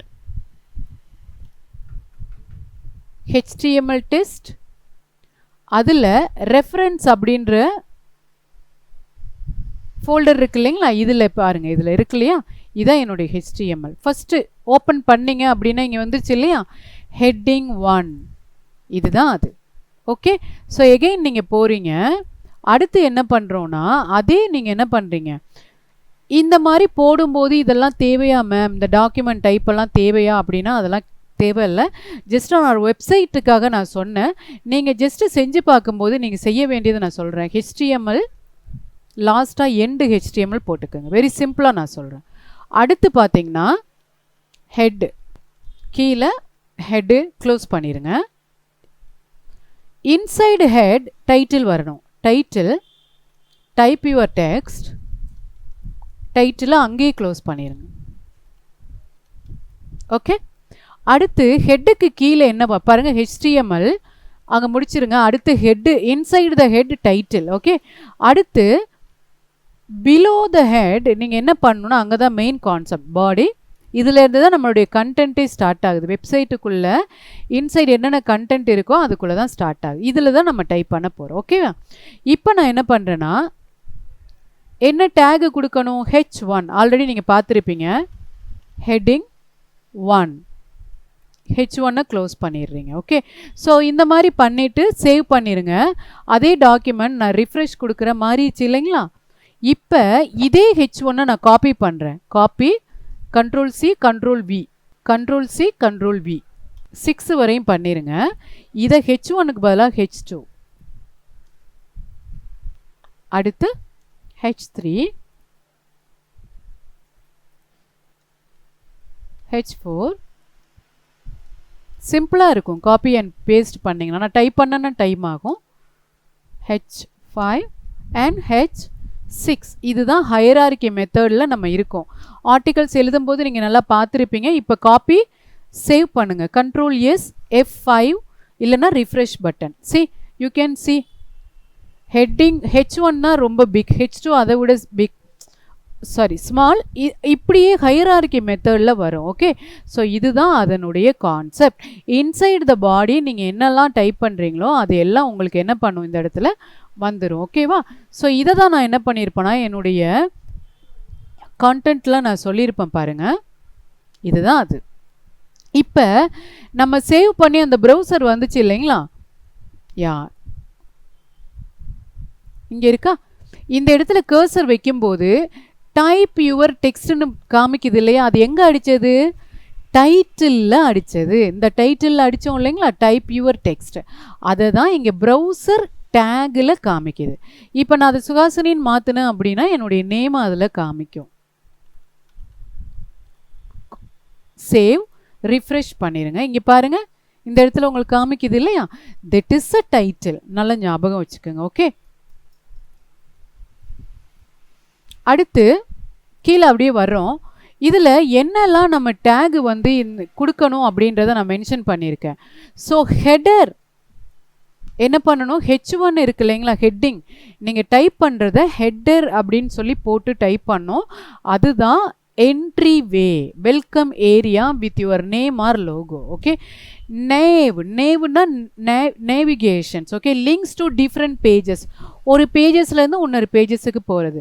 HTML டெஸ்ட், அதில் ரெஃபரன்ஸ் அப்படின்ற ஃபோல்டர் இருக்கு இல்லைங்களா, இதில் பாருங்கள், இதில் இருக்கு இல்லையா, இதான் என்னுடைய HTML. ஃபஸ்ட்டு ஓப்பன் பண்ணிங்க அப்படின்னா இங்கே வந்துருச்சு இல்லையா, ஹெட்டிங் 1, இதுதான் அது. ஓகே, ஸோ எகெயின் நீங்கள் போகிறீங்க. அடுத்து என்ன பண்ணுறோன்னா, அதே நீங்கள் என்ன பண்ணுறீங்க, இந்த மாதிரி போடும்போது இதெல்லாம் தேவையா மேம், இந்த டாக்குமெண்ட் டைப்பெல்லாம் தேவையா அப்படின்னா அதெல்லாம் தேவையில்லை. ஜஸ்ட் நான் வெப்சைட்டுக்காக நான் சொன்னேன். நீங்கள் ஜஸ்ட்டு செஞ்சு பார்க்கும்போது நீங்கள் செய்ய வேண்டியதை நான் சொல்கிறேன். HTML லாஸ்ட்டாக எண்டு HTML போட்டுக்கோங்க. வெரி சிம்பிளாக நான் சொல்கிறேன். அடுத்து பார்த்தீங்கன்னா ஹெட்டு, கீழே ஹெட்டு க்ளோஸ் பண்ணிடுங்க. இன்சைடு ஹெட் டைட்டில் வரணும். Title, type your text, title அங்கேயே க்ளோஸ் பண்ணிடுங்க. ஓகே, அடுத்து ஹெட்டுக்கு கீழே என்ன பாருங்கள், HTML அங்கே முடிச்சிருங்க. அடுத்து head, inside the head title. Okay, அடுத்து பிலோ த ஹெட் நீங்கள் என்ன பண்ணணுன்னா, அங்கே தான் மெயின் கான்செப்ட் பாடி. இதிலேருந்து தான் நம்மளுடைய கண்டென்ட்டே ஸ்டார்ட் ஆகுது. வெப்சைட்டுக்குள்ளே இன்சைடு என்னென்ன கண்டென்ட் இருக்கோ அதுக்குள்ளே தான் ஸ்டார்ட் ஆகுது. இதில் தான் நம்ம டைப் பண்ண போகிறோம். ஓகேவா, இப்போ நான் என்ன பண்ணுறேன்னா, என்ன டேகு கொடுக்கணும், H1 ஆல்ரெடி நீங்கள் பார்த்துருப்பீங்க. ஹெட்டிங் 1, H1 க்ளோஸ் பண்ணிடுறீங்க. ஓகே, ஸோ இந்த மாதிரி பண்ணிவிட்டு சேவ் பண்ணிடுங்க. அதே டாக்குமெண்ட் நான் ரிஃப்ரெஷ் கொடுக்குற மாதிரிச்சு இல்லைங்களா. இப்போ இதே H1 நான் காப்பி பண்ணுறேன். Copy, Ctrl+C Ctrl+V, Ctrl+C Ctrl+V 6 வரையும் பண்ணிடுங்க. இதை H1க்கு பதிலாக H2, அடுத்து H3, H4. சிம்பிளாக இருக்கும். காப்பி அண்ட் பேஸ்ட் பண்ணிங்கன்னா, நான் டைப் பண்ணேன்னா டைம் ஆகும். H5 and H6. இதுதான் ஹையரார்கி மெத்தடில் நம்ம இருக்கோம். ஆர்டிகல்ஸ் எழுதும்போது நீங்கள் நல்லா பார்த்துருப்பீங்க. இப்போ காப்பி சேவ் பண்ணுங்கள். Ctrl+S F5 இல்லைன்னா refresh button. C you can see heading H1 ரொம்ப பிக், H2 அதை விட பிக், சாரி ஸ்மால். இப்படியே ஹையரார்கி மெத்தடில் வரும். ஓகே, ஸோ இதுதான் அதனுடைய கான்செப்ட். இன்சைடு த பாடி நீங்கள் என்னெல்லாம் டைப் பண்ணுறீங்களோ அது எல்லாம் உங்களுக்கு என்ன பண்ணும், இந்த இடத்துல வந்துடும். ஓகேவா, ஸோ இதை தான் நான் என்ன பண்ணியிருப்பேன்னா, என்னுடைய கான்டென்ட்டில் நான் சொல்லியிருப்பேன் பாருங்கள். இதுதான் அது. இப்போ நம்ம சேவ் பண்ணி அந்த ப்ரௌசர் வந்துச்சு இல்லைங்களா, யா இங்கே இருக்கா, இந்த இடத்துல கர்சர் வைக்கும்போது டைப் யுவர் டெக்ஸ்ட்னு காமிக்குது இல்லையா, அது எங்கே அடித்தது, டைட்டிலில் அடித்தது. இந்த டைட்டிலில் அடித்தோம் இல்லைங்களா, டைப் யுவர் டெக்ஸ்ட், அதை தான் இங்கே ப்ரௌசர் டேகில் காமிக்குது. இப்போ நான் அதை சுகாசினின்னு மாற்றினேன் அப்படின்னா என்னுடைய நேம் அதில் காமிக்கும். சேவ், ரிஃப்ரெஷ் பண்ணிடுங்க. இங்கே பாருங்கள், இந்த இடத்துல உங்களுக்கு காமிக்குது இல்லையா, தட் இஸ் அ டைட்டில். நல்லா ஞாபகம் வச்சுக்கோங்க. ஓகே, அடுத்து கீழே அப்படியே வர்றோம். இதில் என்னெல்லாம் நம்ம டேகு வந்து கொடுக்கணும் அப்படின்றத நான் மென்ஷன் பண்ணியிருக்கேன். ஸோ ஹெடர் என்ன பண்ணணும், H1 இருக்கு இல்லைங்களா, ஹெட்டிங், நீங்கள் டைப் பண்ணுறத ஹெட்டர் அப்படின்னு சொல்லி போட்டு டைப் பண்ணோம். அதுதான் entry way, welcome area with your name or logo. Okay, நேவ்னா navigations. Okay, links to different pages, ஒரு பேஜஸ்லேருந்து இன்னொரு பேஜஸுக்கு போகிறது.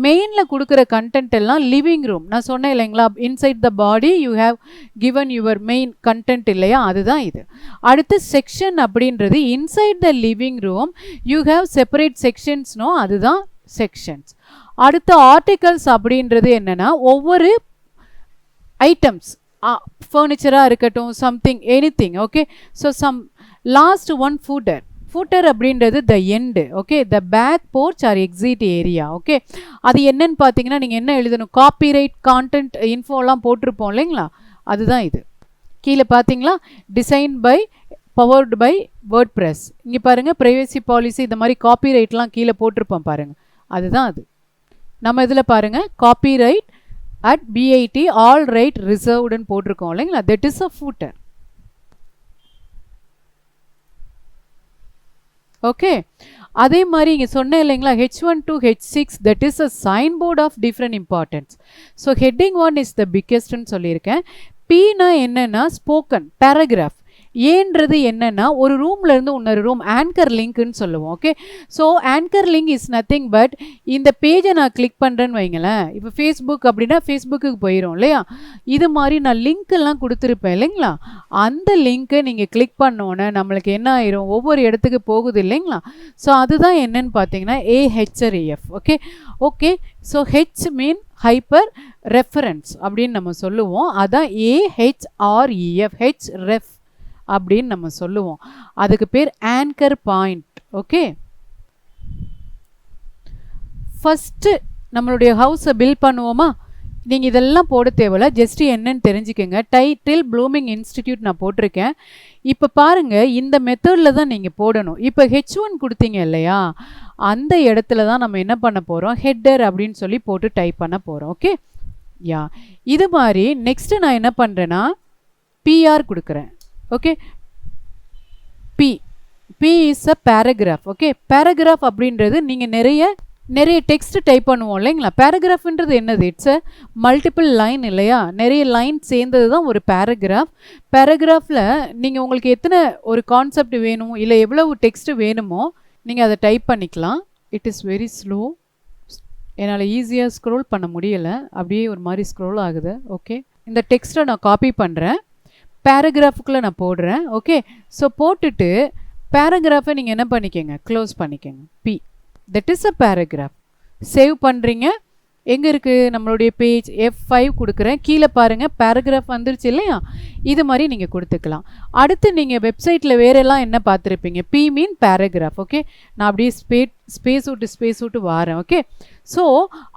மெயினில் கொடுக்குற கண்டென்ட் எல்லாம் லிவிங் ரூம், நான் சொன்னேன் இல்லைங்களா, inside the body you have given your main content இல்லையா, அதுதான் இது. அடுத்து செக்ஷன் அப்படின்றது inside the living room you have separate செக்ஷன்ஸ்னோ, அதுதான் செக்ஷன்ஸ். அடுத்து ஆர்டிகல்ஸ் அப்படின்றது என்னென்னா, ஒவ்வொரு ஐட்டம்ஸ், ஃபர்னிச்சராக இருக்கட்டும், something anything. Okay, so some last one footer, footer அப்படின்றது the end. Okay, the back porch or exit area. Okay, அது என்னன்னு பார்த்தீங்கன்னா நீங்கள் என்ன எழுதணும், காப்பிரைட் கான்டென்ட் இன்ஃபோலாம் போட்டிருப்போம் இல்லைங்களா, அதுதான் இது. கீழே பார்த்தீங்களா, design by powered by WordPress. இங்கே பாருங்கள், ப்ரைவசி பாலிசி, இந்த மாதிரி காப்பிரைட்லாம் கீழே போட்டிருப்போம் பாருங்கள், அதுதான் அது. நம்ம இதில் பாருங்கள், copyright at BIT all right ரிசர்வ்டுன்னு போட்டிருக்கோம் இல்லைங்களா, that is a footer. Okay, அதே மாதிரி இங்கே சொன்னேன் இல்லைங்களா, H1 to H6 that is a sign board of different importance. So heading 1 is the பிக்கெஸ்ட்னு சொல்லியிருக்கேன். Pனா என்னென்னா ஸ்போக்கன் பேராகிராஃப். ஏன்றது என்னன்னா ஒரு ரூம்ல இருந்து இன்னொரு ரூம் ஆங்கர் லிங்க்னு சொல்லுவோம். Okay, so anchor link is nothing but இந்த பேஜை நான் கிளிக் பண்ணுறேன்னு வைங்களேன். இப்போ ஃபேஸ்புக் அப்படின்னா ஃபேஸ்புக்கு போயிடும் இல்லையா? இது மாதிரி நான் லிங்க் எல்லாம் கொடுத்துருப்பேன் இல்லைங்களா? அந்த லிங்க்கை நீங்கள் கிளிக் பண்ணோன்னே நம்மளுக்கு என்ன ஆயிரும், ஒவ்வொரு இடத்துக்கு போகுது இல்லைங்களா? ஸோ அதுதான் என்னன்னு பார்த்தீங்கன்னா AHREF. Okay okay, so H mean hyper reference அப்படின்னு நம்ம சொல்லுவோம். அதான் AHREF, ஹெச்ரெஃப் அப்படின்னு நம்ம சொல்லுவோம். அதுக்கு பேர் ஆங்கர் பாயிண்ட். ஓகே, ஃபஸ்ட்டு நம்மளுடைய ஹவுஸை பில்ட் பண்ணுவோமா? நீங்கள் இதெல்லாம் போட தேவையில்ல, ஜஸ்ட் என்னன்னு தெரிஞ்சுக்கோங்க. டைட்டில் ப்ளூமிங் இன்ஸ்டிடியூட் நான் போட்டிருக்கேன். இப்போ பாருங்கள், இந்த மெத்தடில் தான் நீங்கள் போடணும். இப்போ H1 கொடுத்தீங்க இல்லையா, அந்த இடத்துல தான் நம்ம என்ன பண்ண போகிறோம், ஹெட்டர் அப்படின்னு சொல்லி போட்டு டைப் பண்ண போகிறோம். ஓகே யா, இது மாதிரி நெக்ஸ்ட்டு நான் என்ன பண்ணுறேன்னா PR கொடுக்குறேன். Okay, P is a paragraph. Okay, paragraph அப்படின்றது நீங்கள் நிறைய டெக்ஸ்ட் டைப் பண்ணுவோம் இல்லைங்களா? பேராகிராஃப்ன்றது என்னது? இட்ஸ் அ மல்டிபிள் லைன் இல்லையா? நிறைய லைன் சேர்ந்தது தான் ஒரு பேராகிராஃப். பேராகிராஃபில் நீங்கள் உங்களுக்கு எத்தனை ஒரு கான்செப்ட் வேணும் இல்லை எவ்வளவு டெக்ஸ்ட் வேணுமோ நீங்கள் அதை டைப் பண்ணிக்கலாம். இட் இஸ் வெரி ஸ்லோ, என்னால் ஈஸியாக ஸ்க்ரோல் பண்ண முடியலை, அப்படியே ஒரு மாதிரி ஸ்க்ரோல் ஆகுது. ஓகே, இந்த டெக்ஸ்ட்டை நான் காப்பி பண்ணுறேன், பேராகிராஃபுக்குள்ளே நான் போடுறேன். ஓகே, ஸோ போட்டுட்டு பேராகிராஃபை நீங்கள் என்ன பண்ணிக்கோங்க, க்ளோஸ் பண்ணிக்கோங்க. That is a paragraph. Save பண்ணுறீங்க. எங்கே இருக்குது நம்மளுடைய பேஜ்? F5 கொடுக்குறேன். கீழே பாருங்கள் பேராகிராஃப் வந்துருச்சு இல்லையா? இது மாதிரி நீங்கள் கொடுத்துக்கலாம். அடுத்து நீங்கள் வெப்சைட்டில் வேறெல்லாம் என்ன பார்த்துருப்பீங்க? P மீன் பேராகிராஃப். ஓகே, நான் அப்படியே ஸ்பேஸ் விட்டு வாரேன். ஓகே, ஸோ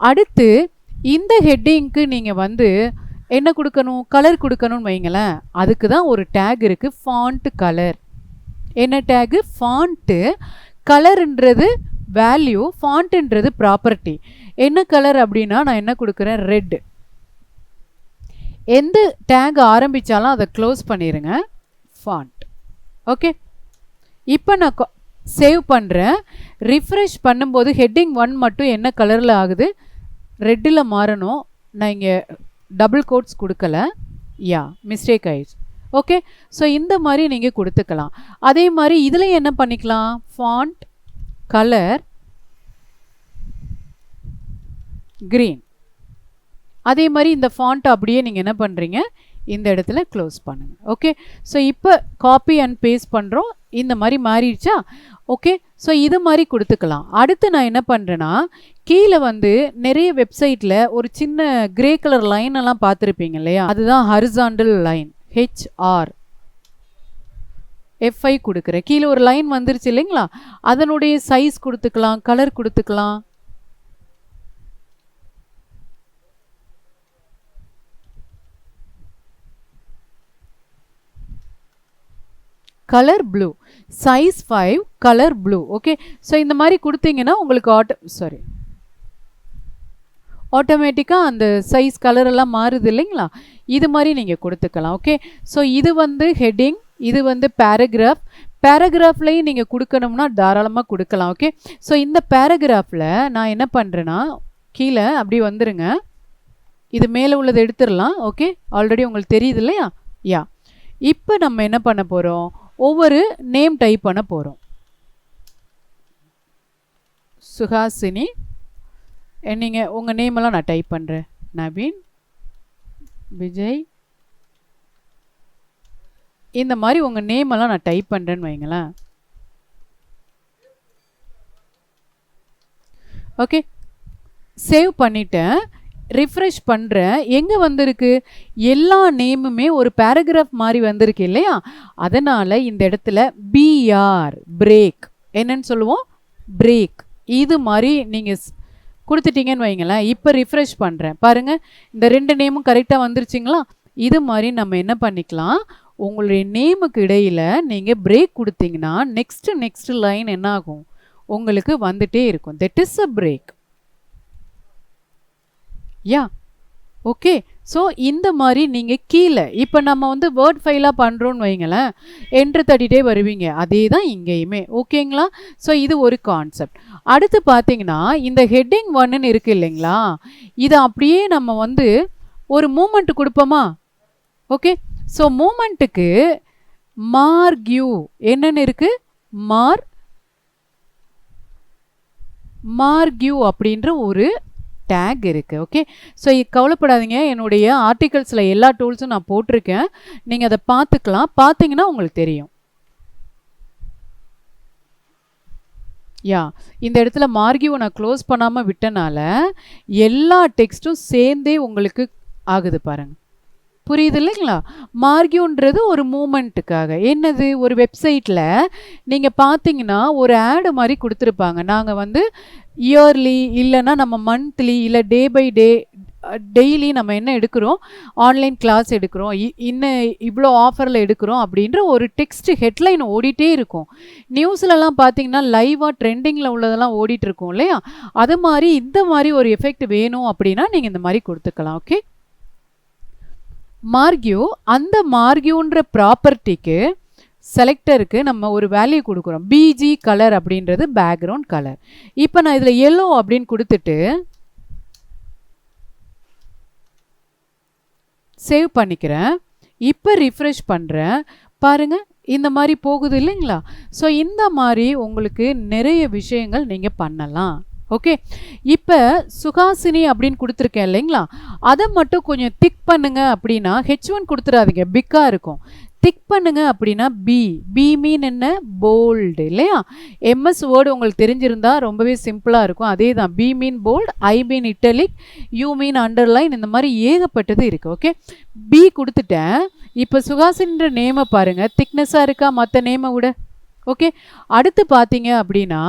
அடுத்து இந்த ஹெட்டிங்க்கு நீங்கள் வந்து என்ன கொடுக்கணும், கலர் கொடுக்கணும்னு வைங்களேன். அதுக்கு தான் ஒரு டேக் இருக்குது, ஃபாண்ட் கலர். என்ன டேகு? ஃபாண்ட்டு. கலருன்றது வேல்யூ, ஃபாண்ட்டுன்றது ப்ராப்பர்ட்டி. என்ன கலர் அப்படின்னா நான் என்ன கொடுக்குறேன், ரெட். எந்த டேக் ஆரம்பித்தாலும் அதை க்ளோஸ் பண்ணிடுங்க, ஃபாண்ட். ஓகே, இப்போ நான் சேவ் பண்ணுறேன். ரிஃப்ரெஷ் பண்ணும்போது ஹெட்டிங் 1 மட்டும் என்ன கலரில் ஆகுது, ரெட்டில் மாறணும். நான் இங்கே டபுள் கோட்ஸ் கொடுக்கல, யா மிஸ்டேக் ஆயிடுச்சு. ஓகே, ஸோ இந்த மாதிரி நீங்கள் கொடுத்துக்கலாம். அதே மாதிரி இதில் என்ன பண்ணிக்கலாம், ஃபாண்ட் கலர் green. அதே மாதிரி இந்த ஃபாண்ட் அப்படியே நீங்கள் என்ன பண்ணுறீங்க, இந்த இடத்துல க்ளோஸ் பண்ணுங்க. ஓகே, ஸோ இப்போ காப்பி அண்ட் பேஸ்ட் பண்ணுறோம். இந்த மாதிரி மாறிடுச்சா? ஓகே, ஸோ இது மாதிரி கொடுத்துக்கலாம். அடுத்து நான் என்ன பண்ணுறேன்னா கீழே வந்து நிறைய வெப்சைட்டில் ஒரு சின்ன கிரே கலர் லைன் எல்லாம் பார்த்துருப்பீங்க இல்லையா? அதுதான் ஹரிசாண்டல் லைன், HR. F5 கொடுக்குறேன். கீழே ஒரு லைன் வந்துருச்சு இல்லைங்களா? அதனுடைய சைஸ் கொடுத்துக்கலாம், கலர் கொடுத்துக்கலாம். Colour blue, size 5, colour blue. Okay, so இந்த மாதிரி கொடுத்தீங்கன்னா உங்களுக்கு ஆட்டோமேட்டிக்காக அந்த சைஸ் கலர் எல்லாம் மாறுது இல்லைங்களா? இது மாதிரி நீங்கள் கொடுத்துக்கலாம். ஓகே, ஸோ இது வந்து ஹெட்டிங், இது வந்து பேராகிராஃப். பேராகிராஃப்லையும் நீங்கள் கொடுக்கணும்னா தாராளமாக கொடுக்கலாம். ஓகே, ஸோ இந்த பேராகிராஃபில் நான் என்ன பண்ணுறேன்னா கீழே அப்படி வந்துடுங்க, இது மேலே உள்ளதை எடுத்துடலாம். ஓகே, ஆல்ரெடி உங்களுக்கு தெரியுது இல்லையா? யா, இப்போ நம்ம என்ன பண்ண போகிறோம், ஒவ்வொரு நேம் டைப் பண்ண போகிறோம். சுஹாசினி, நீங்கள் உங்கள் நேமெல்லாம் நான் டைப் பண்ணுறேன். நவீன், விஜய், இந்த மாதிரி உங்கள் நேமெல்லாம் நான் டைப் பண்ணுறேன்னு வைங்களேன். ஓகே, சேவ் பண்ணிவிட்டேன். ரிஃப்ரெஷ் பண்ணுறேன். எங்கே வந்திருக்கு, எல்லா நேமுமே ஒரு பேராகிராஃப் மாதிரி வந்திருக்கு இல்லையா? அதனால் இந்த இடத்துல BR பிரேக், என்னன்னு சொல்லுவோம், பிரேக். இது மாதிரி நீங்கள் கொடுத்துட்டீங்கன்னு வைங்களேன். இப்போ ரிஃப்ரெஷ் பண்ணுறேன், பாருங்கள் இந்த 2 நேமும் கரெக்டாக வந்துருச்சிங்களா? இது மாதிரி நம்ம என்ன பண்ணிக்கலாம், உங்களுடைய நேமுக்கு இடையில் நீங்கள் பிரேக் கொடுத்தீங்கன்னா நெக்ஸ்ட் லைன் என்ன ஆகும், உங்களுக்கு வந்துட்டே இருக்கும். That is a break. Yeah, okay, so இந்த மாதிரி நீங்கள் கீழே இப்போ நம்ம வந்து வேர்ட் ஃபைலாக பண்ணுறோன்னு வைங்களேன், என்ட்ரு தட்டிகிட்டே வருவீங்க. அதே தான் இங்கேயுமே. ஓகேங்களா? ஸோ இது ஒரு கான்செப்ட். அடுத்து பார்த்தீங்கன்னா இந்த ஹெட்டிங் 1ன்னு இருக்குது இல்லைங்களா? இதை அப்படியே நம்ம வந்து ஒரு மூமெண்ட் கொடுப்போமா? ஓகே, ஸோ மூமெண்ட்டுக்கு மார்க்யூ என்னன்னு இருக்கு? மார்க்யூ அப்படின்ற ஒரு டேக் இருக்கு. ஓகே, ஸோ கவலைப்படாதீங்க, என்னுடைய ஆர்டிகல்ஸில் எல்லா டூல்ஸும் நான் போட்டிருக்கேன். நீங்கள் அதை பார்த்துக்கலாம். பார்த்தீங்கன்னா உங்களுக்கு தெரியும். யா, இந்த இடத்துல மார்க்யூவை நான் க்ளோஸ் பண்ணாமல் விட்டனால எல்லா டெக்ஸ்ட்டும் சேர்ந்தே உங்களுக்கு ஆகுது பாருங்க. புரியுது இல்லைங்களா? மார்க்யூன்றது ஒரு மூமெண்ட்டுக்காக. என்னது, ஒரு வெப்சைட்டில் நீங்கள் பார்த்தீங்கன்னா ஒரு ஆடு மாதிரி கொடுத்துருப்பாங்க. நாங்கள் வந்து இயர்லி இல்லைன்னா நம்ம மந்த்லி இல்லை டே பை டே டெய்லி நம்ம என்ன எடுக்கிறோம், ஆன்லைன் கிளாஸ் எடுக்கிறோம், இன்னும் இவ்வளோ ஆஃபரில் எடுக்கிறோம் அப்படின்ற ஒரு டெக்ஸ்ட் ஹெட்லைன் ஓடிட்டே இருக்கும். நியூஸ்லலாம் பார்த்தீங்கன்னா லைவாக ட்ரெண்டிங்கில் உள்ளதெல்லாம் ஓடிட்டு இருக்கும் இல்லையா? அது மாதிரி இந்த மாதிரி ஒரு எஃபெக்ட் வேணும் அப்படின்னா நீங்கள் இந்த மாதிரி கொடுத்துக்கலாம். ஓகே, மார்க்யூ, அந்த மார்க்யூன்ற ப்ராப்பர்ட்டிக்கு செலக்டருக்கு நம்ம ஒரு வேல்யூ கொடுக்குறோம். பிஜி கலர் அப்படின்றது பேக்ரவுண்ட் கலர். இப்போ நான் இதில் எல்லோ அப்படின்னு கொடுத்துட்டு சேவ் பண்ணிக்கிறேன். இப்போ ரிஃப்ரெஷ் பண்ணுறேன். பாருங்கள், இந்த மாதிரி போகுது இல்லைங்களா? ஸோ இந்த மாதிரி உங்களுக்கு நிறைய விஷயங்கள் நீங்கள் பண்ணலாம். ஓகே, இப்போ சுகாசினி அப்படின்னு கொடுத்துருக்கேன் இல்லைங்களா? அதை மட்டும் கொஞ்சம் திக் பண்ணுங்க அப்படின்னா H1 கொடுத்துடாதீங்க, பிக்காக இருக்கும். திக் பண்ணுங்க அப்படின்னா பி மீன் என்ன? போல்டு இல்லையா? எம்எஸ் வேர்டு உங்களுக்கு தெரிஞ்சிருந்தா ரொம்பவே சிம்பிளாக இருக்கும். அதே தான், B mean bold, I mean italic, U mean underline, இந்த மாதிரி ஏகப்பட்டது இருக்குது. ஓகே, பி கொடுத்துட்டேன். இப்போ சுகாசின்ற நேமை பாருங்கள், திக்னஸாக இருக்கா மற்ற நேமை விட? ஓகே, அடுத்து பார்த்தீங்க அப்படின்னா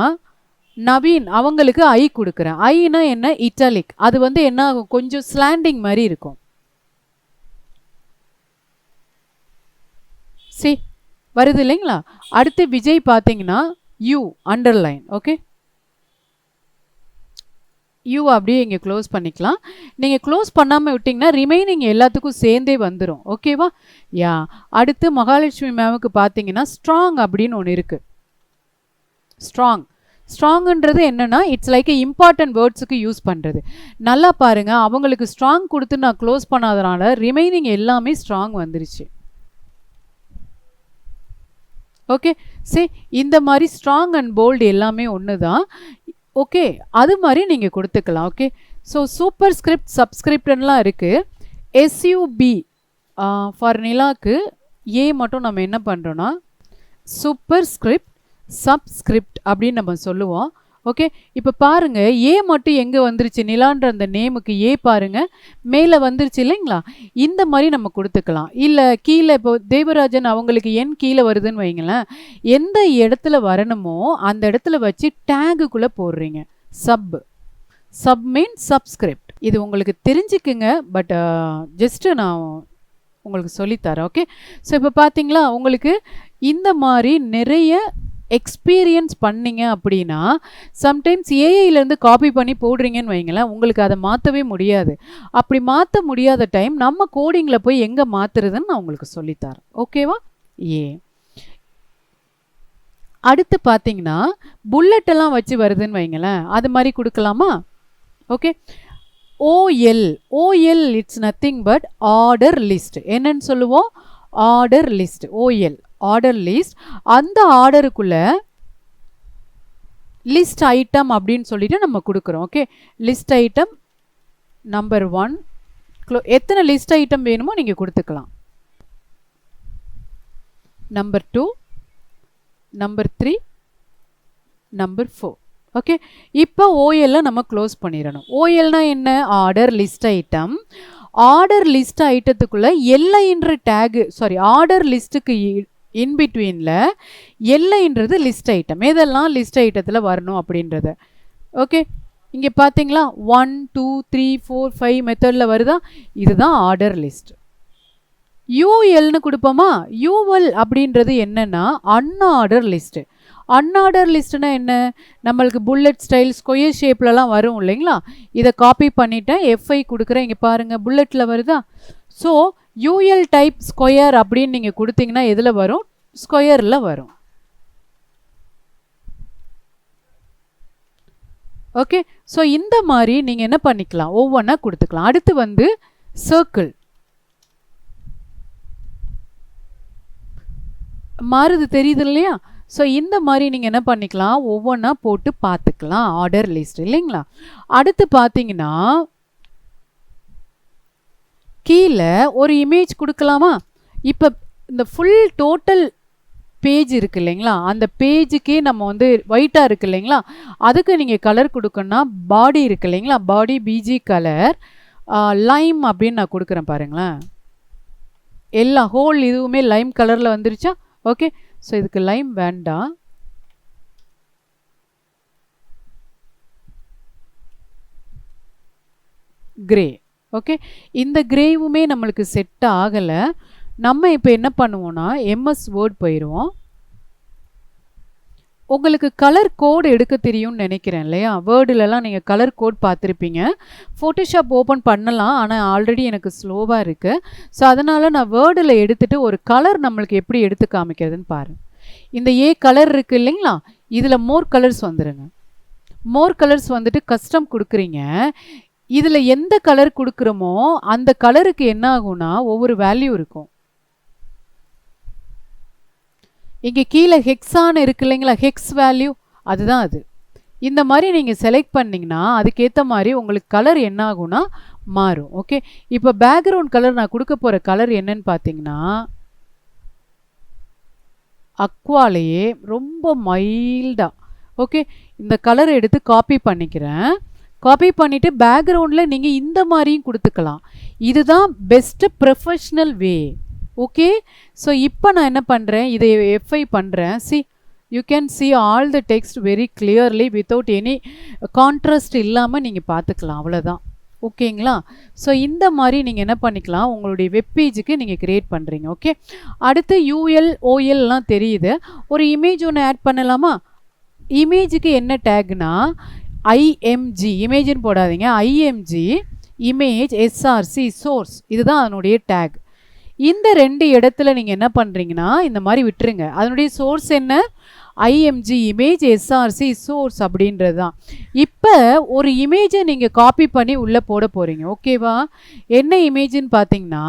நவீன், அவங்களுக்கு ஐ கொடுக்குறேன். ஐனா என்ன? இட்டாலிக். அது வந்து என்ன ஆகும், கொஞ்சம் ஸ்லாண்டிங் மாதிரி இருக்கும். சி வருது இல்லைங்களா? அடுத்து விஜய் பார்த்தீங்கன்னா யூ அண்டர்லைன். ஓகே, யூ அப்படியே இங்கே க்ளோஸ் பண்ணிக்கலாம். நீங்கள் க்ளோஸ் பண்ணாமல் விட்டிங்கன்னா ரிமைனிங் எல்லாத்துக்கும் சேர்ந்தே வந்துடும். ஓகேவா? யா, அடுத்து மகாலட்சுமி மேமுக்கு பார்த்தீங்கன்னா ஸ்ட்ராங் அப்படின்னு ஒன்று இருக்குது. ஸ்ட்ராங்குன்றது என்னென்னா இட்ஸ் லைக் இம்பார்ட்டன்ட் வேர்ட்ஸுக்கு யூஸ் பண்ணுறது. நல்லா பாருங்கள், அவங்களுக்கு ஸ்ட்ராங் கொடுத்து நான் க்ளோஸ் பண்ணாதனால ரிமைனிங் எல்லாமே ஸ்ட்ராங் வந்துருச்சு. ஓகே, சரி, இந்த மாதிரி ஸ்ட்ராங் அண்ட் போல்டு எல்லாமே ஒன்று தான். ஓகே, அது மாதிரி நீங்கள் கொடுத்துக்கலாம். ஓகே, ஸோ சூப்பர் ஸ்கிரிப்ட் சப்ஸ்கிரிப்ட்லாம் இருக்குது. எஸ்யூபி ஃபார் நிலாக்கு ஏ மட்டும் நம்ம என்ன பண்ணுறோன்னா சூப்பர் ஸ்கிரிப்ட் சப்ஸ்கிரிப்ட் அப்படின்னு நம்ம சொல்லுவோம். ஓகே, இப்போ பாருங்கள், ஏ மட்டும் எங்கே வந்துருச்சு? நிலான்ற அந்த நேமுக்கு ஏ பாருங்கள் மேலே வந்துருச்சு இல்லைங்களா? இந்த மாதிரி நம்ம கொடுத்துக்கலாம். இல்லை கீழே இப்போ தேவராஜன் அவங்களுக்கு என் கீழே வருதுன்னு வைங்களேன், எந்த இடத்துல வரணுமோ அந்த இடத்துல வச்சு டேகுக்குள்ளே போடுறீங்க. சப் மீன் சப்ஸ்கிரிப்ட். இது உங்களுக்கு தெரிஞ்சுக்குங்க, பட் ஜஸ்ட்டு நான் உங்களுக்கு சொல்லித்தரேன். ஓகே, ஸோ இப்போ பார்த்தீங்களா, உங்களுக்கு இந்த மாதிரி நிறைய எக்ஸ்பீரியன்ஸ் பண்ணிங்க அப்படின்னா சம்டைம்ஸ் ஏஐலேருந்து காப்பி பண்ணி போடுறீங்கன்னு வைங்களேன், உங்களுக்கு அதை மாற்றவே முடியாது. அப்படி மாற்ற முடியாத டைம் நம்ம கோடிங்கில் போய் எங்கே மாற்றுறதுன்னு நான் உங்களுக்கு சொல்லித்தரேன். ஓகேவா? அடுத்து பார்த்தீங்கன்னா புல்லட்டெல்லாம் வச்சு வருதுன்னு வைங்களேன், அது மாதிரி கொடுக்கலாமா? Okay, OL it's nothing but order list. என்னன்னு சொல்லுவோம்? Order list. OL order list. அந்த ஆர்டருக்குள்ள லிஸ்ட் ஐட்டம் அப்படின்னு சொல்லிட்டு நம்ம கொடுக்குறோம். Okay, list item number 1. எத்தனை லிஸ்ட் ஐட்டம் வேணுமோ நீங்கள் கொடுத்துக்கலாம். Number 2, number 3, number 4. ஓகே, இப்போ ஓஎல்ல நம்ம க்ளோஸ் பண்ணிடணும். ஓஎல்னா என்ன? Order list item. Order list ஐட்டத்துக்குள்ள எல்ஐன்ற டேகு, ஆர்டர் லிஸ்ட்டுக்கு இன்பிட்வீனில் எல்ஐன்றது லிஸ்ட் ஐட்டம். எதெல்லாம் லிஸ்ட் ஐட்டத்தில் வரணும் அப்படின்றத. ஓகே, இங்கே பார்த்தீங்களா 1 2 3 4 5 மெத்தடில் வருதா? இதுதான் ஆர்டர் லிஸ்ட். யூஎல்னு கொடுப்போமா? யூஎல் அப்படின்றது என்னன்னா அன்ஆர்டர் லிஸ்ட்டு. அன்ஆர்டர் லிஸ்ட்னா என்ன? நம்மளுக்கு புல்லட் ஸ்டைல் ஸ்கொயர் ஷேப்லலாம் வரும் இல்லைங்களா? இதை காப்பி பண்ணிவிட்டேன், எஃப்ஐ கொடுக்குறேன். இங்கே பாருங்கள், புல்லட்டில் வருதா? ஸோ யூஎல் டைப் ஸ்கொயர் அப்படின்னு நீங்கள் கொடுத்தீங்கன்னா எதில் வரும்? ஸ்கொயரில் வரும். ஓகே, ஸோ இந்த மாதிரி நீங்கள் என்ன பண்ணிக்கலாம், ஒவ்வொன்றா கொடுத்துக்கலாம். அடுத்து வந்து சர்க்கிள். மாறுது தெரியுது இல்லையா? ஸோ இந்த மாதிரி நீங்கள் என்ன பண்ணிக்கலாம், ஒவ்வொன்றா போட்டு பார்த்துக்கலாம் ஆர்டர் லிஸ்ட் இல்லைங்களா? அடுத்து பார்த்தீங்கன்னா கீழே ஒரு இமேஜ் கொடுக்கலாமா? இப்போ இந்த ஃபுல் டோட்டல் பேஜ் இருக்குது இல்லைங்களா, அந்த பேஜுக்கே நம்ம வந்து ஒயிட்டாக இருக்குது இல்லைங்களா, அதுக்கு நீங்கள் கலர் கொடுக்கணும்னா பாடி இருக்குது இல்லைங்களா, பாடி பிஜி கலர் லைம் அப்படின்னு நான் கொடுக்குறேன் பாருங்களேன். எல்லா ஹோல் இதுவுமே லைம் கலரில் வந்துருச்சா? ஓகே, ஸோ இதுக்கு லைம் வேண்டாம். கிரே. ஓகே, இந்த கிரேவுமே நம்மளுக்கு செட் ஆகலை. நம்ம இப்போ என்ன பண்ணுவோம்னா எம்எஸ் வேர்ட் போயிடுவோம். உங்களுக்கு கலர் கோடு எடுக்க தெரியும்னு நினைக்கிறேன் இல்லையா? வேர்டுலலாம் நீங்கள் கலர் கோட் பார்த்துருப்பீங்க. ஃபோட்டோஷாப் ஓப்பன் பண்ணலாம், ஆனால் ஆல்ரெடி எனக்கு ஸ்லோவாக இருக்குது. ஸோ அதனால் நான் வேர்டில் எடுத்துகிட்டு ஒரு கலர் நம்மளுக்கு எப்படி எடுத்து காமிக்கிறதுன்னு பாருங்கள். இந்த ஏ கலர் இருக்குது இல்லைங்களா, இதில் மோர் கலர்ஸ் வந்துடுங்க. மோர் கலர்ஸ் வந்துட்டு கஸ்டம் கொடுக்குறீங்க. இதில் எந்த கலர் கொடுக்குறோமோ அந்த கலருக்கு என்ன ஆகும்னா ஒவ்வொரு வேல்யூ இருக்கும். இங்கே கீழே ஹெக்ஸான் இருக்கு இல்லைங்களா, ஹெக்ஸ் வேல்யூ, அதுதான் அது. இந்த மாதிரி நீங்கள் செலக்ட் பண்ணிங்கன்னா அதுக்கேற்ற மாதிரி உங்களுக்கு கலர் என்ன ஆகும்னா மாறும். ஓகே, இப்போ பேக்ரவுண்ட் கலர் நான் கொடுக்க போகிற கலர் என்னன்னு பார்த்தீங்கன்னா அக்வாலேயே ரொம்ப மைல்டாக. ஓகே, இந்த கலர் எடுத்து காப்பி பண்ணிக்கிறேன். காப்பி பண்ணிவிட்டு பேக்ரவுண்டில் நீங்கள் இந்த மாதிரியும் கொடுத்துக்கலாம். இதுதான் பெஸ்ட்டு ப்ரொஃபஷ்னல் வே. ஓகே, ஸோ இப்போ நான் என்ன பண்ணுறேன், இதை F5 பண்ணுறேன். C, you can see all the text very clearly without any contrast இல்லாமல் நீங்கள் பார்த்துக்கலாம். அவ்வளோதான். ஓகேங்களா? ஸோ இந்த மாதிரி நீங்கள் என்ன பண்ணிக்கலாம், உங்களுடைய வெப்பேஜுக்கு நீங்கள் க்ரியேட் பண்ணுறீங்க. ஓகே, அடுத்து UL OLலாம் தெரியுது. ஒரு இமேஜ் ஒன்று ஆட் பண்ணலாமா? இமேஜுக்கு என்ன டேக்னா IMG, இமேஜ்னு போடாதீங்க, IMG இமேஜ் SRC சோர்ஸ், இதுதான் அதனுடைய டேக். இந்த ரெண்டு இடத்துல நீங்கள் என்ன பண்ணுறீங்கன்னா இந்த மாதிரி விட்டுருங்க. அதனுடைய சோர்ஸ் என்ன, IMG இமேஜ் SRC சோர்ஸ் அப்படின்றது தான். இப்போ ஒரு இமேஜை நீங்கள் காப்பி பண்ணி உள்ளே போட போகிறீங்க. ஓகேவா? என்ன இமேஜ்னு பார்த்தீங்கன்னா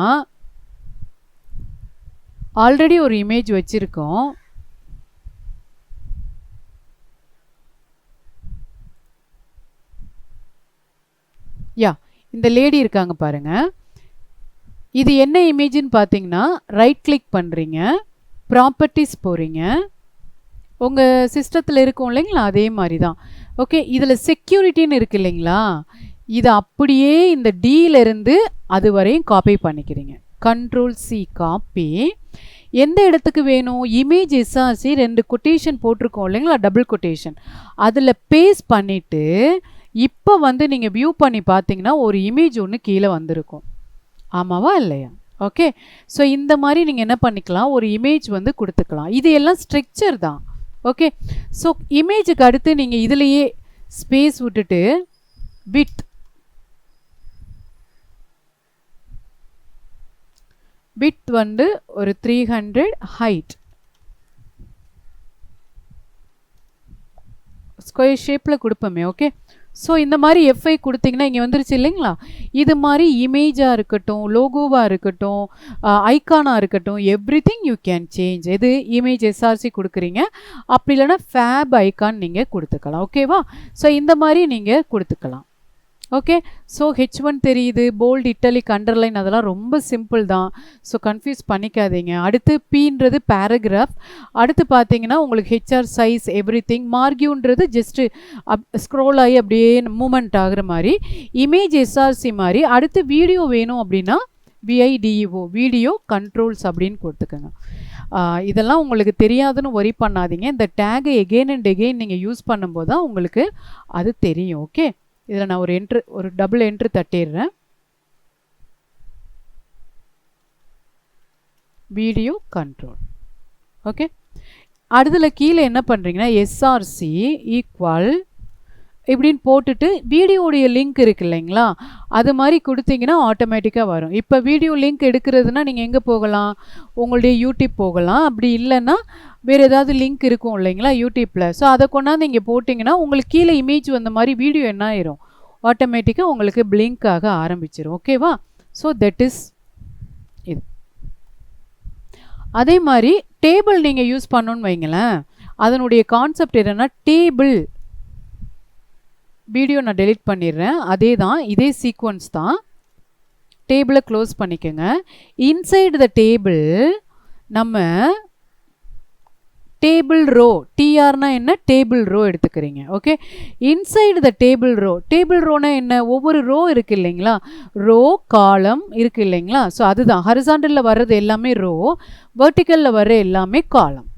ஆல்ரெடி ஒரு இமேஜ் வச்சுருக்கோம். யா, இந்த லேடி இருக்காங்க பாருங்கள். இது என்ன இமேஜ்னு பார்த்தீங்கன்னா ரைட் கிளிக் பண்ணுறீங்க, ப்ராப்பர்ட்டிஸ் போகிறீங்க, உங்கள் சிஸ்டத்தில் இருக்கும் இல்லைங்களா, அதே மாதிரி தான். ஓகே, இதில் செக்யூரிட்டின்னு இருக்குது இல்லைங்களா, இதை அப்படியே இந்த டீலேருந்து அது வரையும் காப்பி பண்ணிக்கிறீங்க. Ctrl+C copy. எந்த இடத்துக்கு வேணும், இமேஜ் SRC 2 கொட்டேஷன் போட்டிருக்கோம் இல்லைங்களா, டபுள் கொட்டேஷன், அதில் பேஸ்ட் பண்ணிவிட்டு இப்போ வந்து நீங்கள் வியூ பண்ணி பார்த்தீங்கன்னா ஒரு இமேஜ் ஒன்று கீழே வந்திருக்கும். ஆமாவா இல்லையா? ஓகே, ஸோ இந்த மாதிரி நீங்கள் என்ன பண்ணிக்கலாம், ஒரு இமேஜ் வந்து கொடுத்துக்கலாம். இது எல்லாம் ஸ்ட்ரக்சர் தான். ஓகே, ஸோ இமேஜுக்கு அடுத்து நீங்கள் இதிலையே ஸ்பேஸ் விட்டுட்டு வித் வந்து ஒரு 300, ஹைட் ஸ்கொயர் ஷேப்பில் கொடுப்போமே. ஓகே, ஸோ இந்த மாதிரி F5 கொடுத்தீங்கன்னா இங்கே வந்துருச்சு இல்லைங்களா. இது மாதிரி இமேஜாக இருக்கட்டும், லோகோவாக இருக்கட்டும், ஐக்கானாக இருக்கட்டும், எவ்ரிதிங் யூ கேன் சேஞ்ச். எது இமேஜ் SRC கொடுக்குறீங்க, அப்படி இல்லைன்னா ஃபேப் ஐக்கான் நீங்கள் கொடுத்துக்கலாம். ஓகேவா? ஸோ இந்த மாதிரி நீங்கள் கொடுத்துக்கலாம். ஓகே, ஸோ H1 தெரியுது, போல்டு, இட்டலிக், அண்டர்லைன், அதெல்லாம் ரொம்ப சிம்பிள் தான். ஸோ கன்ஃபியூஸ் பண்ணிக்காதீங்க. அடுத்து Pன்றது பேராகிராஃப். அடுத்து பார்த்தீங்கன்னா உங்களுக்கு HR சைஸ் எவ்ரிதிங். மார்க்யூன்றது ஜஸ்ட்டு ஸ்க்ரோல் ஆகி அப்படியே மூமெண்ட் ஆகுற மாதிரி. இமேஜ் SRC மாதிரி. அடுத்து வீடியோ வேணும் அப்படின்னா VIDEO, வீடியோ கண்ட்ரோல்ஸ் அப்படின்னு கொடுத்துக்கோங்க. இதெல்லாம் உங்களுக்கு தெரியாதுன்னு ஒரி பண்ணாதீங்க. இந்த டேகை எகெயின் அண்ட் எகெயின் நீங்கள் யூஸ் பண்ணும்போது தான் உங்களுக்கு அது தெரியும். ஓகே, இதில் நான் ஒரு டபுள் என்ட்ரு தட்டிடுறேன். Video control. ஓகே, அடுத்தல கீழே என்ன பண்ணுறீங்கன்னா SRC ஈக்குவல் இப்படின்னு போட்டுட்டு வீடியோடைய லிங்க் இருக்கு இல்லைங்களா, அது மாதிரி கொடுத்தீங்கன்னா ஆட்டோமேட்டிக்காக வரும். இப்போ வீடியோ லிங்க் எடுக்கிறதுனா நீங்கள் எங்கே போகலாம், உங்களுடைய யூடியூப் போகலாம். அப்படி இல்லைன்னா வேறு ஏதாவது லிங்க் இருக்கும் இல்லைங்களா யூடியூப்பில். ஸோ அதை கொண்டாந்து இங்கே போட்டிங்கன்னா உங்களுக்கு கீழே இமேஜ் வந்த மாதிரி வீடியோ என்ன ஆயிரும், ஆட்டோமேட்டிக்காக உங்களுக்கு பிளிங்க் ஆக ஆரம்பிச்சிடும். ஓகேவா? ஸோ தட் இஸ் இது. அதே மாதிரி டேபிள் நீங்கள் யூஸ் பண்ணணுன்னு வைங்களேன், அதனுடைய கான்செப்ட் என்னென்னா டேபிள். வீடியோ நான் டெலிட் பண்ணிடுறேன். அதே தான், இதே சீக்வன்ஸ் தான். டேபிளை க்ளோஸ் பண்ணிக்கோங்க. இன்சைடு த டேபிள் நம்ம டேபிள் ரோ, டிஆர்னா என்ன, டேபிள் ரோ எடுத்துக்கிறீங்க. Okay, inside the table row. Table ரோனா என்ன, ஒவ்வொரு ரோ இருக்குது இல்லைங்களா, ரோ காலம் இருக்குது இல்லைங்களா. ஸோ அதுதான் ஹரிசாண்டலில் வர்றது எல்லாமே ரோ, வெர்டிக்கலில் வர்ற எல்லாமே காலம்.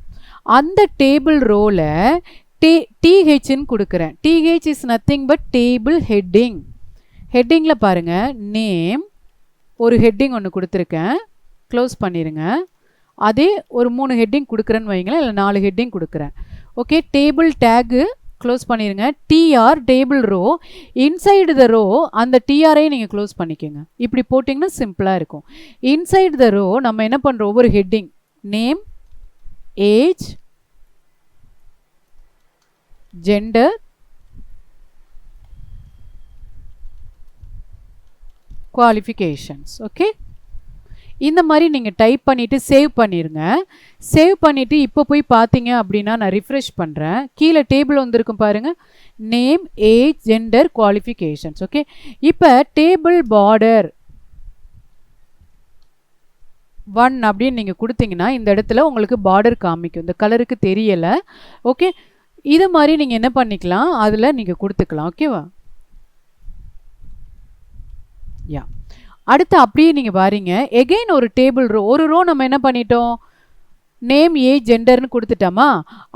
அந்த டேபிள் ரோவில் டிஹெச்ன்னு கொடுக்குறேன். TH is nothing but table heading. ஹெட்டிங்கில் பாருங்கள், நேம் ஒரு ஹெட்டிங் ஒன்று கொடுத்துருக்கேன், க்ளோஸ் பண்ணிடுங்க. அதே ஒரு 3 ஹெட்டிங் கொடுக்குறேன்னு வைங்களேன், இல்லை 4 ஹெட்டிங் கொடுக்குறேன். ஓகே, டேபிள் டேகு க்ளோஸ் பண்ணிடுங்க. TR table row, inside the row அந்த டிஆரையும் நீங்கள் க்ளோஸ் பண்ணிக்கோங்க. இப்படி போட்டிங்கன்னா சிம்பிளாக இருக்கும். இன்சைடு த ரோ நம்ம என்ன பண்ணுறோம், ஒவ்வொரு heading name, age, gender, qualifications. Okay, இந்த மாதிரி நீங்கள் டைப் பண்ணிவிட்டு சேவ் பண்ணிடுங்க. சேவ் பண்ணிவிட்டு இப்போ போய் பார்த்தீங்க அப்படின்னா நான் ரிஃப்ரெஷ் பண்ணுறேன். கீழே டேபிள் வந்துருக்கும் பாருங்கள், name, age, gender, qualifications. Okay, இப்போ டேபிள் பார்டர் 1 அப்படின்னு நீங்கள் கொடுத்தீங்கன்னா இந்த இடத்துல உங்களுக்கு பார்டர் காமிக்கும். இந்த கலருக்கு தெரியலை. ஓகே, இது மாதிரி நீங்கள் என்ன பண்ணிக்கலாம், அதில் நீங்கள் கொடுத்துக்கலாம். ஓகேவா. யா, அடுத்து அப்படியே நீங்கள் பாருங்க, எகெயின் ஒரு டேபிள் ரோ, ஒரு ரோ நம்ம என்ன பண்ணிட்டோம், நேம், ஏஜ், ஜெண்டர்னு கொடுத்துட்டோமா.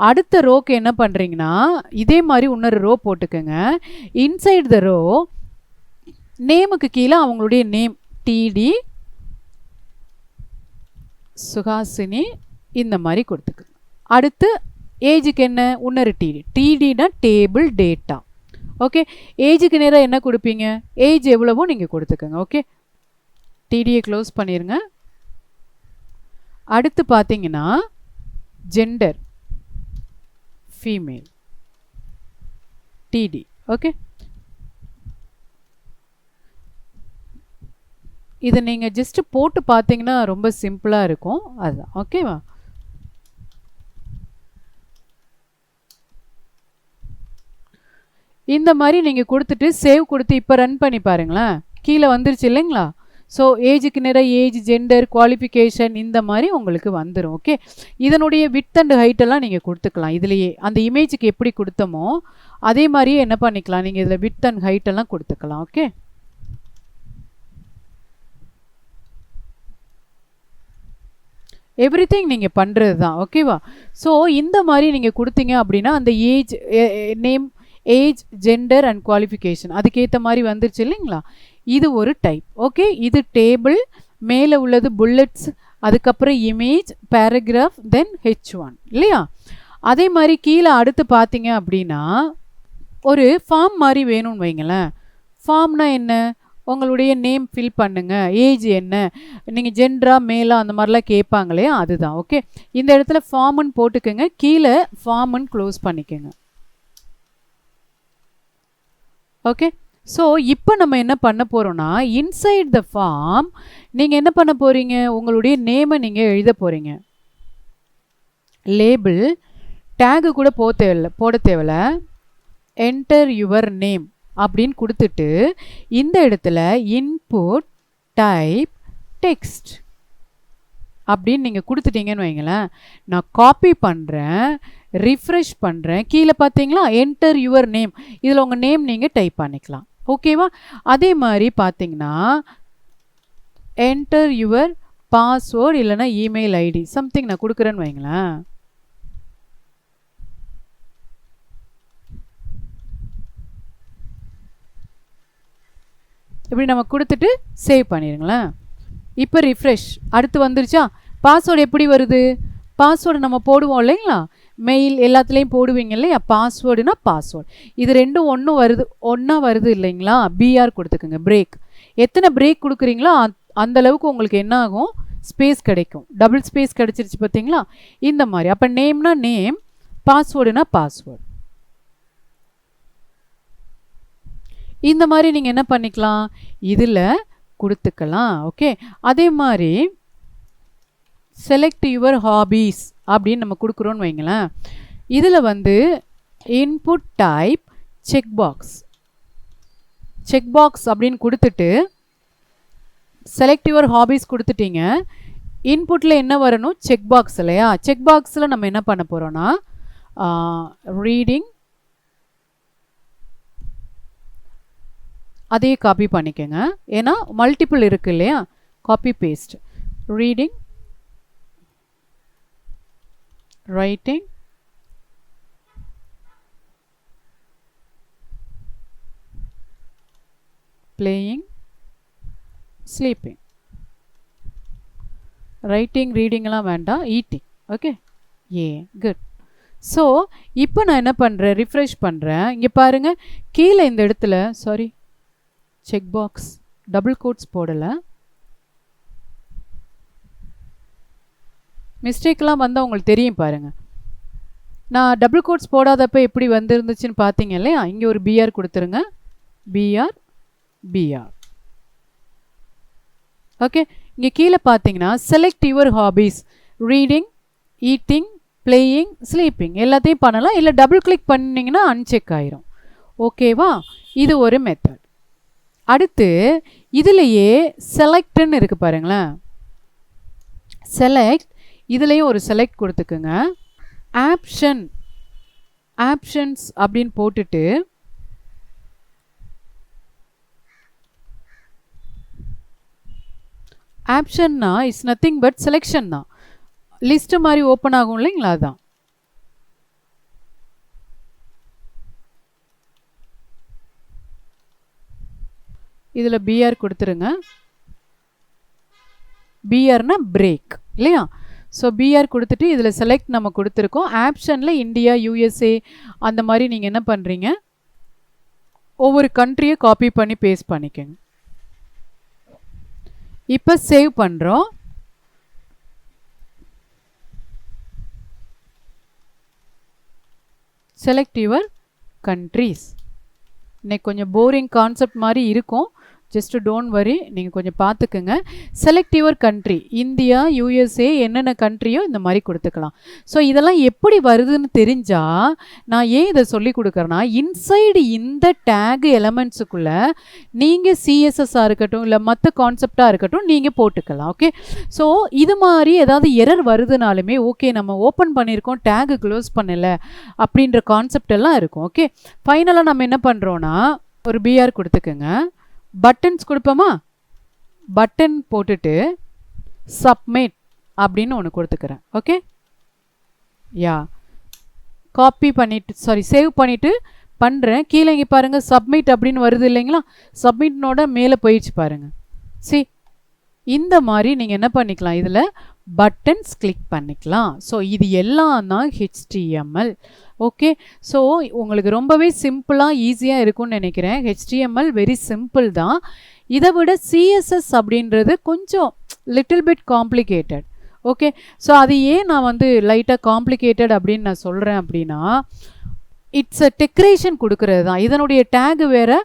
அடுத்த ரோக்கு என்ன பண்ணுறீங்கன்னா இதே மாதிரி இன்னொரு ரோ போட்டுக்கோங்க. இன்சைடு த ரோ நேமுக்கு கீழே அவங்களுடைய நேம், டிடி சுஹாசினி, இந்த மாதிரி கொடுத்துக்கோங்க. அடுத்து ஏஜுக்கு என்ன, இன்னொரு டிடி. டிடினா டேபிள் டேட்டா. ஓகே, ஏஜுக்கு நேராக என்ன கொடுப்பீங்க, ஏஜ் எவ்வளவோ நீங்கள் கொடுத்துக்கோங்க. ஓகே, டிடியை க்ளோஸ் பண்ணிடுங்க. அடுத்து பார்த்தீங்கன்னா ஜெண்டர் ஃபீமேல், டிடி. ஓகே, இதை நீங்கள் ஜஸ்ட்டு போட்டு பார்த்தீங்கன்னா ரொம்ப சிம்பிளாக இருக்கும். அதுதான். ஓகேவா. இந்த மாதிரி நீங்கள் கொடுத்துட்டு சேவ் கொடுத்து இப்போ ரன் பண்ணி பாருங்களேன், கீழே வந்துருச்சு இல்லைங்களா. ஸோ ஏஜுக்கு நேராக ஏஜ், ஜெண்டர், குவாலிஃபிகேஷன் இந்த மாதிரி உங்களுக்கு வந்துடும். ஓகே, இதனுடைய விட்த் அண்ட் ஹைட்டெல்லாம் நீங்கள் கொடுத்துக்கலாம். இதுலேயே அந்த இமேஜுக்கு எப்படி கொடுத்தோமோ அதே மாதிரியே என்ன பண்ணிக்கலாம், நீங்கள் இதில் விட்த் அண்ட் ஹைட்டெல்லாம் கொடுத்துக்கலாம். ஓகே, எவ்ரிதிங் நீங்கள் பண்ணுறது தான். ஓகேவா. ஸோ இந்த மாதிரி நீங்கள் கொடுத்தீங்க அப்படின்னா அந்த age, name, age, gender and qualification அதுக்கேற்ற மாதிரி வந்துருச்சு இல்லைங்களா. இது ஒரு டைப். ஓகே, இது டேபிள், மேலே உள்ளது புல்லட்ஸ், அதுக்கப்புறம் இமேஜ், பேராகிராஃப், தென் H1 இல்லையா. அதே மாதிரி கீழே அடுத்து பார்த்தீங்க அப்படின்னா ஒரு ஃபார்ம் மாதிரி வேணும்னு வைங்களேன். ஃபார்ம்னா என்ன, உங்களுடைய நேம் ஃபில் பண்ணுங்கள், ஏஜ் என்ன, நீங்கள் ஜென்டரா மேலா அந்த மாதிரிலாம் கேட்பாங்களே, அதுதான். ஓகே, இந்த இடத்துல ஃபார்முன்னு போட்டுக்கோங்க, கீழே ஃபார்முன்னு க்ளோஸ் பண்ணிக்கோங்க. ஓகே, ஸோ இப்போ நம்ம என்ன பண்ண போகிறோன்னா இன்சைட் த ஃபார்ம் நீங்கள் என்ன பண்ண போகிறீங்க, உங்களுடைய நேமை நீங்கள் எழுத போகிறீங்க. லேபிள் டேகு கூட போட தேவையில்ல. என்டர் யுவர் நேம் அப்படின்னு கொடுத்துட்டு இந்த இடத்துல இன்புட் டைப் டெக்ஸ்ட் அப்படின்னு நீங்கள் கொடுத்துட்டீங்கன்னு வைங்களேன். நான் காப்பி பண்ணுறேன், ரிஃப்ரெஷ் பண்ணுறேன், கீழே பார்த்தீங்களா என்டர் யுவர் நேம், இதில் உங்கள் நேம் நீங்கள் டைப் பண்ணிக்கலாம். ஓகேவா. அதே மாதிரி பார்த்தீங்கன்னா என்டர் யுவர் பாஸ்வேர்டு இல்லைன்னா இமெயில் ஐடி சம்திங் நான் கொடுக்குறேன்னு வைங்களேன். இப்படி நம்ம கொடுத்துட்டு சேவ் பண்ணிடுங்களேன். இப்போ ரிஃப்ரெஷ், அடுத்து வந்துருச்சா. பாஸ்வேர்டு எப்படி வருது, பாஸ்வேர்டு நம்ம போடுவோம் இல்லைங்களா, மெயில் எல்லாத்துலேயும் போடுவீங்க இல்லையா, பாஸ்வேர்டுனா பாஸ்வேர்டு. இது ரெண்டும் ஒன்றா வருது இல்லைங்களா. பிஆர் கொடுத்துக்குங்க. பிரேக் எத்தனை பிரேக் கொடுக்குறீங்களோ அந்த அளவுக்கு உங்களுக்கு என்ன ஆகும், ஸ்பேஸ் கிடைக்கும். டபுள் ஸ்பேஸ் கிடைச்சிருச்சு பார்த்தீங்களா, இந்த மாதிரி. அப்போ நேம்னா நேம், பாஸ்வேர்டுனா பாஸ்வேர்டு. இந்த மாதிரி நீங்கள் என்ன பண்ணிக்கலாம், இதில் கொடுத்துக்கலாம். ஓகே, அதே மாதிரி செலக்ட் யுவர் ஹாபீஸ் அப்படின்னு நம்ம கொடுக்குறோன்னு வைங்களேன். இதில் வந்து இன்புட் டைப் செக் பாக்ஸ் அப்படின்னு கொடுத்துட்டு செலக்ட் யுவர் ஹாபீஸ் கொடுத்துட்டீங்க. இன்புட்டில் என்ன வரணும்? செக் பாக்ஸ் இல்லையா? செக் பாக்ஸில் நம்ம என்ன பண்ண போகிறோன்னா ரீடிங், அதையே காப்பி பண்ணிக்கோங்க. ஏன்னா மல்டிபிள் இருக்குது இல்லையா? Copy paste. Reading, writing, playing, sleeping. Writing ரீடிங்லாம் வேண்டாம், ஈட்டிங். Okay, good. ஸோ இப்போ நான் என்ன பண்ணுறேன், ரிஃப்ரெஷ் பண்ணுறேன். இங்கே பாருங்கள், கீழே இந்த இடத்துல sorry check box double quotes போடலை. மிஸ்டேக்லாம் வந்தால் உங்களுக்கு தெரியும் பாருங்கள். நான் டபுள் கோட்ஸ் போடாதப்போ எப்படி வந்துருந்துச்சுன்னு பார்த்தீங்க இல்லையா? இங்கே ஒரு பிஆர் கொடுத்துருங்க. பிஆர். ஓகே, இங்கே கீழே பார்த்தீங்கன்னா select your hobbies, reading, eating, playing, sleeping எல்லாத்தையும் பண்ணலாம். இல்லை டபுள் கிளிக் பண்ணிங்கன்னா அன்செக் ஆயிரும். ஓகேவா? இது ஒரு மெத்தட். அடுத்து இதுலேயே செலக்ட்னு இருக்குது பாருங்களேன். செலக்ட், இதுலேயும் ஒரு செலக்ட் கொடுத்துக்குங்க. ஆப்ஷன்ஸ் அப்படின்னு போட்டுட்டு ஆப்ஷன்னா இஸ் நத்திங் பட் செலெக்ஷன் தான். லிஸ்ட் மாதிரி ஓப்பன் ஆகும் இல்லைங்களா? அதான். இதில் பிஆர் கொடுத்துருங்க. பிஆர்னா பிரேக் இல்லையா? ஸோ பிஆர் கொடுத்துட்டு இதில் செலக்ட் நம்ம கொடுத்துருக்கோம். ஆப்ஷனில் இந்தியா, யூஎஸ்ஏ அந்த மாதிரி நீங்கள் என்ன பண்ணுறீங்க, ஒவ்வொரு கண்ட்ரியை காப்பி பண்ணி பேஸ்ட் பண்ணிக்கோங்க. இப்போ சேவ் பண்ணுறோம். Select your countries. இன்னைக்கு கொஞ்சம் போரிங் கான்செப்ட் மாதிரி இருக்கும். ஜஸ்ட் டோன்ட் வரி, நீங்கள் கொஞ்சம் பார்த்துக்குங்க. Select your country, India, USA என்னென்ன கண்ட்ரியோ இந்த மாதிரி கொடுத்துக்கலாம். ஸோ இதெல்லாம் எப்படி வருதுன்னு தெரிஞ்சால் நான் ஏன் இதை சொல்லி கொடுக்குறேன்னா, இன்சைடு இந்த டேக் எலமெண்ட்ஸுக்குள்ளே நீங்கள் சிஎஸ்எஸ்ஸாக இருக்கட்டும் இல்லை மற்ற கான்செப்டாக இருக்கட்டும் நீங்கள் போட்டுக்கலாம். ஓகே, ஸோ இது மாதிரி ஏதாவது எரர் வருதுனாலுமே ஓகே நம்ம ஓப்பன் பண்ணியிருக்கோம், டேகு க்ளோஸ் பண்ணலை அப்படின்ற கான்செப்ட் எல்லாம் இருக்கும். ஓகே, ஃபைனலாக நம்ம என்ன பண்ணுறோன்னா ஒரு பிஆர் கொடுத்துக்குங்க. பட்டன்ஸ் கொடுப்போமா? பட்டன் போட்டுட்டு சப்மிட் அப்படின்னு ஒன்று கொடுத்துக்கிறேன். ஓகே, காப்பி பண்ணிவிட்டு சேவ் பண்ணிவிட்டு பண்ணுறேன். கீழே இங்கே பாருங்கள் சப்மிட் அப்படின்னு வருது இல்லைங்களா? சப்மிட்னோட மேலே போயிடுச்சு பாருங்கள். இந்த மாதிரி நீங்கள் என்ன பண்ணிக்கலாம், இதில் பட்டன்ஸ் கிளிக் பண்ணிக்கலாம். ஸோ இது எல்லாம் தான் HTML. ஓகே, ஸோ உங்களுக்கு ரொம்பவே சிம்பிளாக ஈஸியாக இருக்கும்னு நினைக்கிறேன். HTML வெரி சிம்பிள் தான். இதை விட CSS அப்படின்றது கொஞ்சம் little bit complicated. Okay, so அது ஏன் நான் வந்து லைட்டாக காம்ப்ளிகேட்டட் அப்படின்னு நான் சொல்கிறேன் அப்படின்னா, இட்ஸ் அ டெக்கரேஷன் கொடுக்கறது தான். இதனுடைய டேகு வேறு,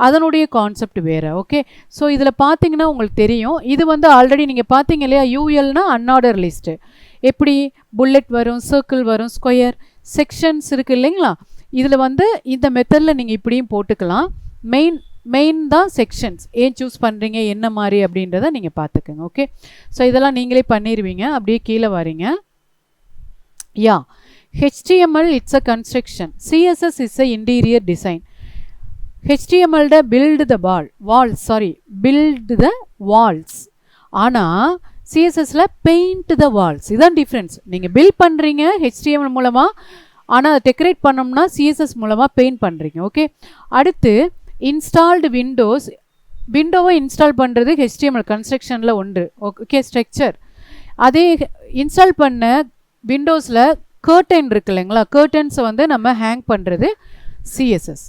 அதனுடைய கான்செப்ட் வேறு. ஓகே, ஸோ இதில் பார்த்தீங்கன்னா உங்களுக்கு தெரியும், இது வந்து ஆல்ரெடி நீங்கள் பார்த்தீங்க இல்லையா? ULனா அன்ஆர்டர் லிஸ்ட்டு. எப்படி புல்லட் வரும், சர்க்கிள் வரும், ஸ்கொயர், செக்ஷன்ஸ் இருக்குது இல்லைங்களா? இதில் வந்து இந்த மெத்தடில் நீங்கள் இப்படியும் போட்டுக்கலாம். மெயின் தான் செக்ஷன்ஸ். ஏன் சூஸ் பண்ணுறீங்க, என்ன மாதிரி அப்படின்றத நீங்கள் பார்த்துக்கோங்க. ஓகே, ஸோ இதெல்லாம் நீங்களே பண்ணிடுவீங்க. அப்படியே கீழே வரீங்க. HTML it's a construction. CSS is a interior design. HTML build the walls. ஆனால் CSSல paint the walls. இதுதான் டிஃப்ரென்ஸ். நீங்கள் பில்ட் பண்ணுறீங்க HTML மூலமாக, ஆனால் டெக்கரேட் பண்ணோம்னா CSS மூலமாக பெயிண்ட் பண்ணுறீங்க. ஓகே, அடுத்து இன்ஸ்டால்டு விண்டோவை இன்ஸ்டால் பண்ணுறது HTML கன்ஸ்ட்ரக்ஷனில் ஒன்று. Okay, structure. அதே இன்ஸ்டால் பண்ண விண்டோஸில் கர்டன் இருக்கு இல்லைங்களா? கர்டன்ஸை வந்து நம்ம ஹேங் பண்ணுறது CSS.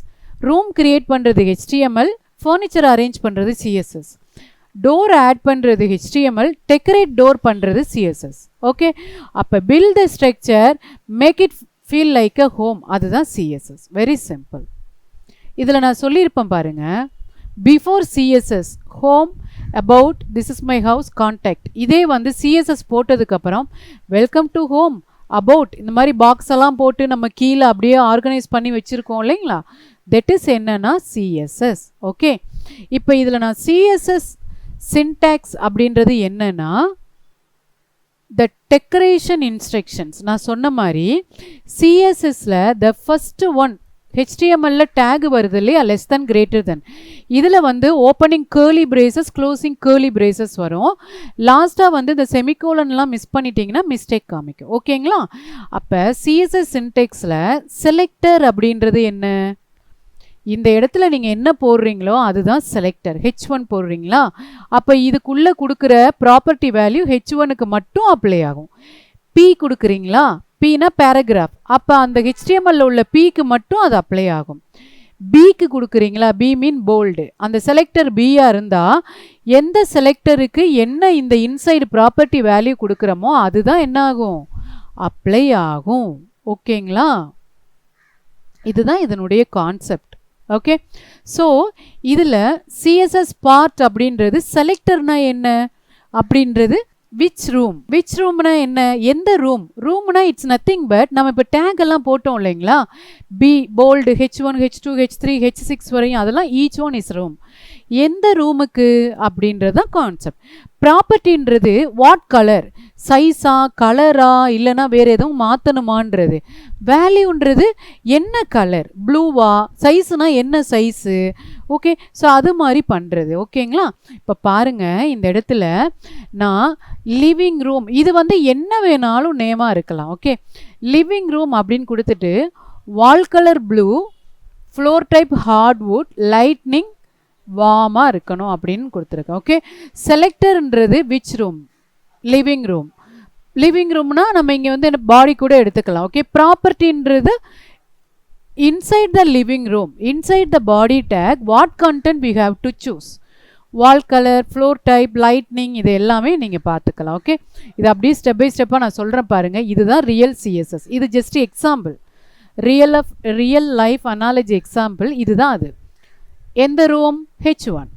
ரூம் கிரியேட் பண்ணுறது HTML, ஃபர்னிச்சர் அரேஞ்ச் பண்ணுறது CSS. டோர் ஆட் பண்ணுறது HTML, டெக்கரேட் டோர் பண்ணுறது CSS. ஓகே, அப்போ build the structure, make it feel like a home, அதுதான் CSS. Very simple. இதில் நான் சொல்லியிருப்பேன் பாருங்கள், before CSS home about this is my house contact. இதே வந்து CSS போட்டதுக்கப்புறம் வெல்கம் டு ஹோம் about இந்த மாதிரி பாக்ஸ் எல்லாம் போட்டு நம்ம கீழே அப்படியே ஆர்கனைஸ் பண்ணி வச்சுருக்கோம் இல்லைங்களா, தட் இஸ் என்னன்னா CSS. ஓகே, இப்போ இதில் நான் CSS சின்டாக்ஸ் அப்படின்றது என்னன்னா the decoration instructions. நான் சொன்ன மாதிரி CSSல the first one HTML tag வருது இல்லையா, லெஸ் தென் கிரேட்டர் தென், இதில் வந்து opening curly braces closing curly braces வரும். லாஸ்ட்டாக வந்து இந்த செமிகோலன்லாம் மிஸ் பண்ணிட்டீங்கன்னா மிஸ்டேக் காமிக்கும். ஓகேங்களா, அப்போ CSS சின்டெக்ஸில் செலக்டர் அப்படின்றது என்ன, இந்த இடத்துல நீங்கள் என்ன போடுறீங்களோ அதுதான் செலக்டர். H1 போடுறீங்களா, அப்போ இதுக்குள்ளே கொடுக்குற ப்ராப்பர்ட்டி வேல்யூ H1க்கு மட்டும் அப்ளை ஆகும். P கொடுக்குறீங்களா, Pனா பேராகிராஃப், அப்போ அந்த HTML உள்ள Pக்கு மட்டும் அது அப்ளை ஆகும். Bக்கு கொடுக்குறீங்களா, B மீன் போல்டு, அந்த செலக்டர் Bயாக இருந்தால் எந்த செலக்டருக்கு என்ன இந்த இன்சைடு ப்ராப்பர்ட்டி வேல்யூ கொடுக்குறோமோ அதுதான் என்ன ஆகும், அப்ளை ஆகும். ஓகேங்களா, இதுதான் இதனுடைய கான்செப்ட். ஓகே, ஸோ இதில் CSS பார்ட் அப்படின்றது செலக்டர்னா என்ன அப்படின்றது விச் ரூம், விச் ரூம்னா என்ன, எந்த ரூம், ரூம்னா இட்ஸ் நத்திங் பட் நம்ம இப்போ டேக் எல்லாம் போட்டோம் இல்லைங்களா, B bolt H1 H2 H3 H6 வரையும், அதெல்லாம் ஈச் ஒன் இஸ் ரூம். எந்த ரூமுக்கு அப்படின்றது தான் கான்செப்ட். ப்ராப்பர்ட்டின்றது வாட் கலர், சைஸா கலரா இல்லைனா வேறு எதுவும் மாற்றணுமான்றது. வேல்யூன்றது என்ன கலர், ப்ளூவா, சைஸுனா என்ன சைஸு. ஓகே, ஸோ அது மாதிரி பண்ணுறது. ஓகேங்களா, இப்போ பாருங்கள் இந்த இடத்துல நான் லிவிங் ரூம், இது வந்து என்ன வேணாலும் நேமாக இருக்கலாம். ஓகே, லிவிங் ரூம் அப்படின்னு கொடுத்துட்டு wall colour blue, floor type hardwood, lightning வார்மாக இருக்கணும் அப்படின்னு கொடுத்துருக்கேன். ஓகே, செலக்டர்ன்றது which room, living room. Living ரூம்னா நம்ம இங்கே வந்து பாடி கூட எடுத்துக்கலாம். ஓகே, ப்ராப்பர்ட்டின்றது inside the living room, inside the body tag, what content we have to choose, wall color, floor type, lightning, இது எல்லாமே நீங்கள் பார்த்துக்கலாம். ஓகே, இது அப்படியே ஸ்டெப் பை ஸ்டெப்பாக நான் சொல்கிறேன் பாருங்கள். இதுதான் ரியல் CSS, இது just example, real life analogy example. இதுதான் அது. எந்த ரூம், H1.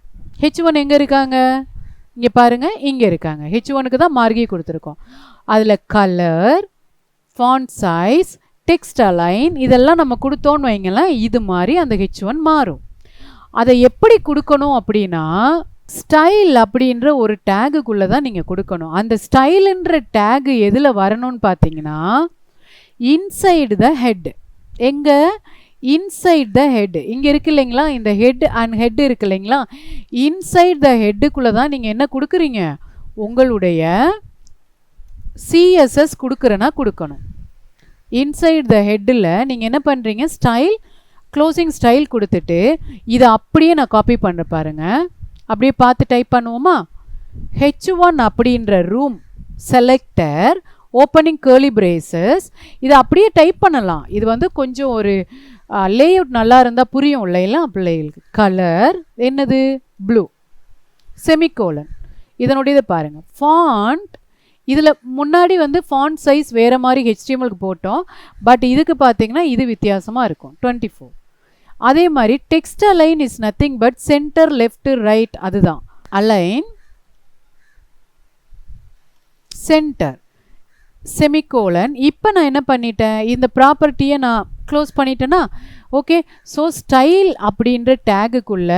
H1 எங்கே இருக்காங்க, இங்கே பாருங்கள், இங்கே இருக்காங்க. H1க்கு தான் மார்கி கொடுத்துருக்கோம். அதில் colour, font size, text align இதெல்லாம் நம்ம கொடுத்தோன்னு வைங்களேன், இது மாதிரி அந்த H1 மாறும். அதை எப்படி கொடுக்கணும் அப்படின்னா ஸ்டைல் அப்படின்ற ஒரு டேகுக்குள்ளே தான் நீங்கள் கொடுக்கணும். அந்த ஸ்டைலுன்ற டேகு எதில் வரணும்னு பார்த்தீங்கன்னா இன்சைடு த ஹெட். எங்கே, இன்சைட் த ஹெட், இங்கே இருக்கு இல்லைங்களா, இந்த ஹெட் அண்ட் ஹெட் இருக்கு இல்லைங்களா, இன்சைட் த ஹெட்டுக்குள்ளே தான் நீங்கள் என்ன கொடுக்குறீங்க, உங்களுடைய CSS கொடுக்குறேன்னா கொடுக்கணும். இன்சைட் த ஹெட்டில் நீங்கள் என்ன பண்ணுறீங்க, ஸ்டைல், க்ளோசிங் ஸ்டைல் கொடுத்துட்டு இதை அப்படியே நான் காப்பி பண்ணுற பாருங்கள். அப்படியே பார்த்து டைப் பண்ணுவோமா, H1 அப்படின்ற room selector, opening curly braces, இதை அப்படியே டைப் பண்ணலாம். இது வந்து கொஞ்சம் ஒரு லேஅவுட் நல்லா இருந்தால் புரியும் இல்லைங்களா பிள்ளைகளுக்கு. கலர் என்னது, ப்ளூ, செமிகோலன், இதனுடைய இதை பாருங்கள். ஃபாண்ட், இதில் முன்னாடி வந்து ஃபாண்ட் சைஸ் வேறு மாதிரி HTMLக்கு போட்டோம், பட் இதுக்கு பார்த்தீங்கன்னா இது வித்தியாசமாக இருக்கும், 24. அதே மாதிரி text align is nothing but centre left right, அதுதான் அலைன், சென்டர், செமிகோலன். இப்போ நான் என்ன பண்ணிட்டேன், இந்த ப்ராப்பர்ட்டியை நான் க்ளோஸ் பண்ணிட்டேன்னா. ஓகே, ஸோ ஸ்டைல் அப்படின்ற டேகுக்குள்ள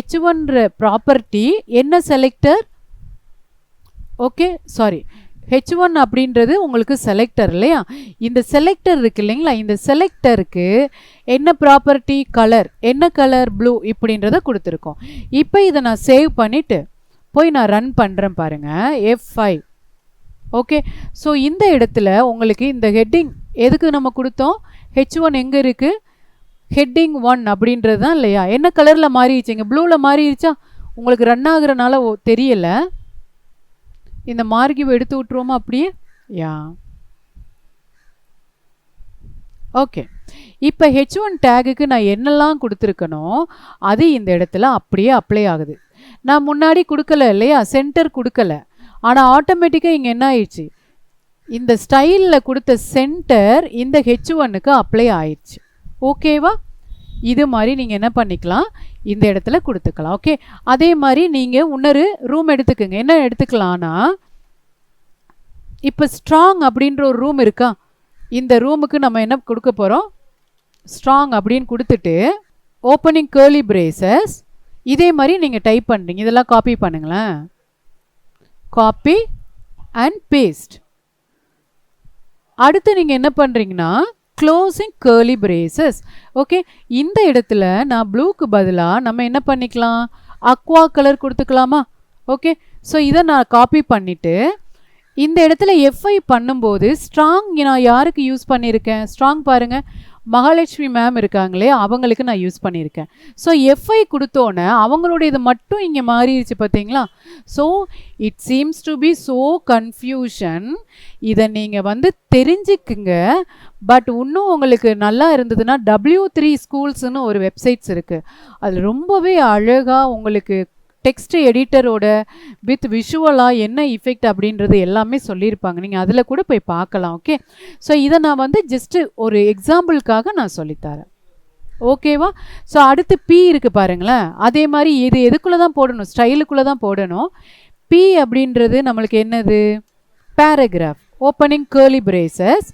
H1ன்ற ப்ராப்பர்ட்டி என்ன செலக்டர், ஓகே சாரி H1 அப்படின்றது உங்களுக்கு செலக்டர் இல்லையா, இந்த செலக்டர் இருக்கு இல்லைங்களா, இந்த செலக்டருக்கு என்ன ப்ராப்பர்ட்டி, கலர், என்ன கலர், ப்ளூ இப்படின்றத கொடுத்துருக்கோம். இப்போ இதை நான் சேவ் பண்ணிவிட்டு போய் நான் ரன் பண்ணுறேன் பாருங்கள், F5. ஓகே, ஸோ இந்த இடத்துல உங்களுக்கு இந்த ஹெட்டிங் எதுக்கு நம்ம கொடுத்தோம், H1 எங்கே இருக்குது, ஹெட்டிங் 1 அப்படின்றது தான் இல்லையா. என்ன கலரில் மாறிடுச்சிங்க, ப்ளூவில் மாறிடுச்சா, உங்களுக்கு ரன் ஆகுறனால தெரியலை. இந்த மார்கிவை எடுத்து விட்டுருவோமா அப்படியே, யா ஓகே. இப்போ H1 டேகுக்கு நான் என்னெல்லாம் கொடுத்துருக்கணும் அது இந்த இடத்துல அப்படியே அப்ளை ஆகுது. நான் முன்னாடி கொடுக்கல இல்லையா, சென்டர் கொடுக்கல, ஆனால் ஆட்டோமேட்டிக்காக இங்கே என்ன ஆயிடுச்சு, இந்த ஸ்டைலில் கொடுத்த சென்டர் இந்த H1க்கு அப்ளை ஆயிடுச்சு. ஓகேவா, இது மாதிரி நீங்கள் என்ன பண்ணிக்கலாம், இந்த இடத்துல கொடுத்துக்கலாம். ஓகே, அதே மாதிரி நீங்கள் இன்னொரு ரூம் எடுத்துக்கோங்க. என்ன எடுத்துக்கலாம்னா, இப்போ ஸ்ட்ராங் அப்படின்ற ஒரு ரூம் இருக்கா, இந்த ரூமுக்கு நம்ம என்ன கொடுக்க போகிறோம், ஸ்ட்ராங் அப்படின்னு கொடுத்துட்டு ஓப்பனிங் கேர்லி பிரேசஸ். இதே மாதிரி நீங்கள் டைப் பண்ணுறீங்க. இதெல்லாம் காப்பி பண்ணுங்களேன், காப்பி அண்ட் பேஸ்ட். அடுத்து நீங்கள் என்ன பண்ணுறீங்கன்னா க்ளோசிங் கேர்லி பிரேசஸ். ஓகே, இந்த இடத்துல நான் ப்ளூக்கு பதிலாக நம்ம என்ன பண்ணிக்கலாம், அக்வா கலர் கொடுத்துக்கலாமா. ஓகே, ஸோ இதை நான் காப்பி பண்ணிவிட்டு இந்த இடத்துல எஃப்ஐ பண்ணும்போது ஸ்ட்ராங் நான் யாருக்கு யூஸ் பண்ணியிருக்கேன், ஸ்ட்ராங் பாருங்கள், மகாலட்சுமி மேம் இருக்காங்களே அவங்களுக்கு நான் யூஸ் பண்ணியிருக்கேன். ஸோ எஃப்ஐ கொடுத்தோன்னே அவங்களுடைய இது மட்டும் இங்கே மாறிடுச்சு பார்த்தீங்களா. So it seems to be so confusion. இதை நீங்கள் தெரிஞ்சுக்குங்க. பட் இன்னும் உங்களுக்கு நல்லா இருந்ததுன்னா W3 ஸ்கூல்ஸ்னு ஒரு வெப்சைட்ஸ் இருக்குது. அது ரொம்பவே அழகாக உங்களுக்கு டெக்ஸ்ட் எடிட்டரோட வித் விஷுவலாக என்ன இஃபெக்ட் அப்படின்றது எல்லாமே சொல்லியிருப்பாங்க. நீங்கள் அதில் கூட போய் பார்க்கலாம். ஓகே, ஸோ இதை நான் ஜஸ்ட்டு ஒரு எக்ஸாம்பிளுக்காக நான் சொல்லித்தரேன். ஓகேவா. ஸோ அடுத்து பி இருக்குது பாருங்களேன். அதே மாதிரி இது எதுக்குள்ளே தான் போடணும், ஸ்டைலுக்குள்ளே தான் போடணும். பி அப்படின்றது நம்மளுக்கு என்னது, பேராகிராஃப். Opening curly braces.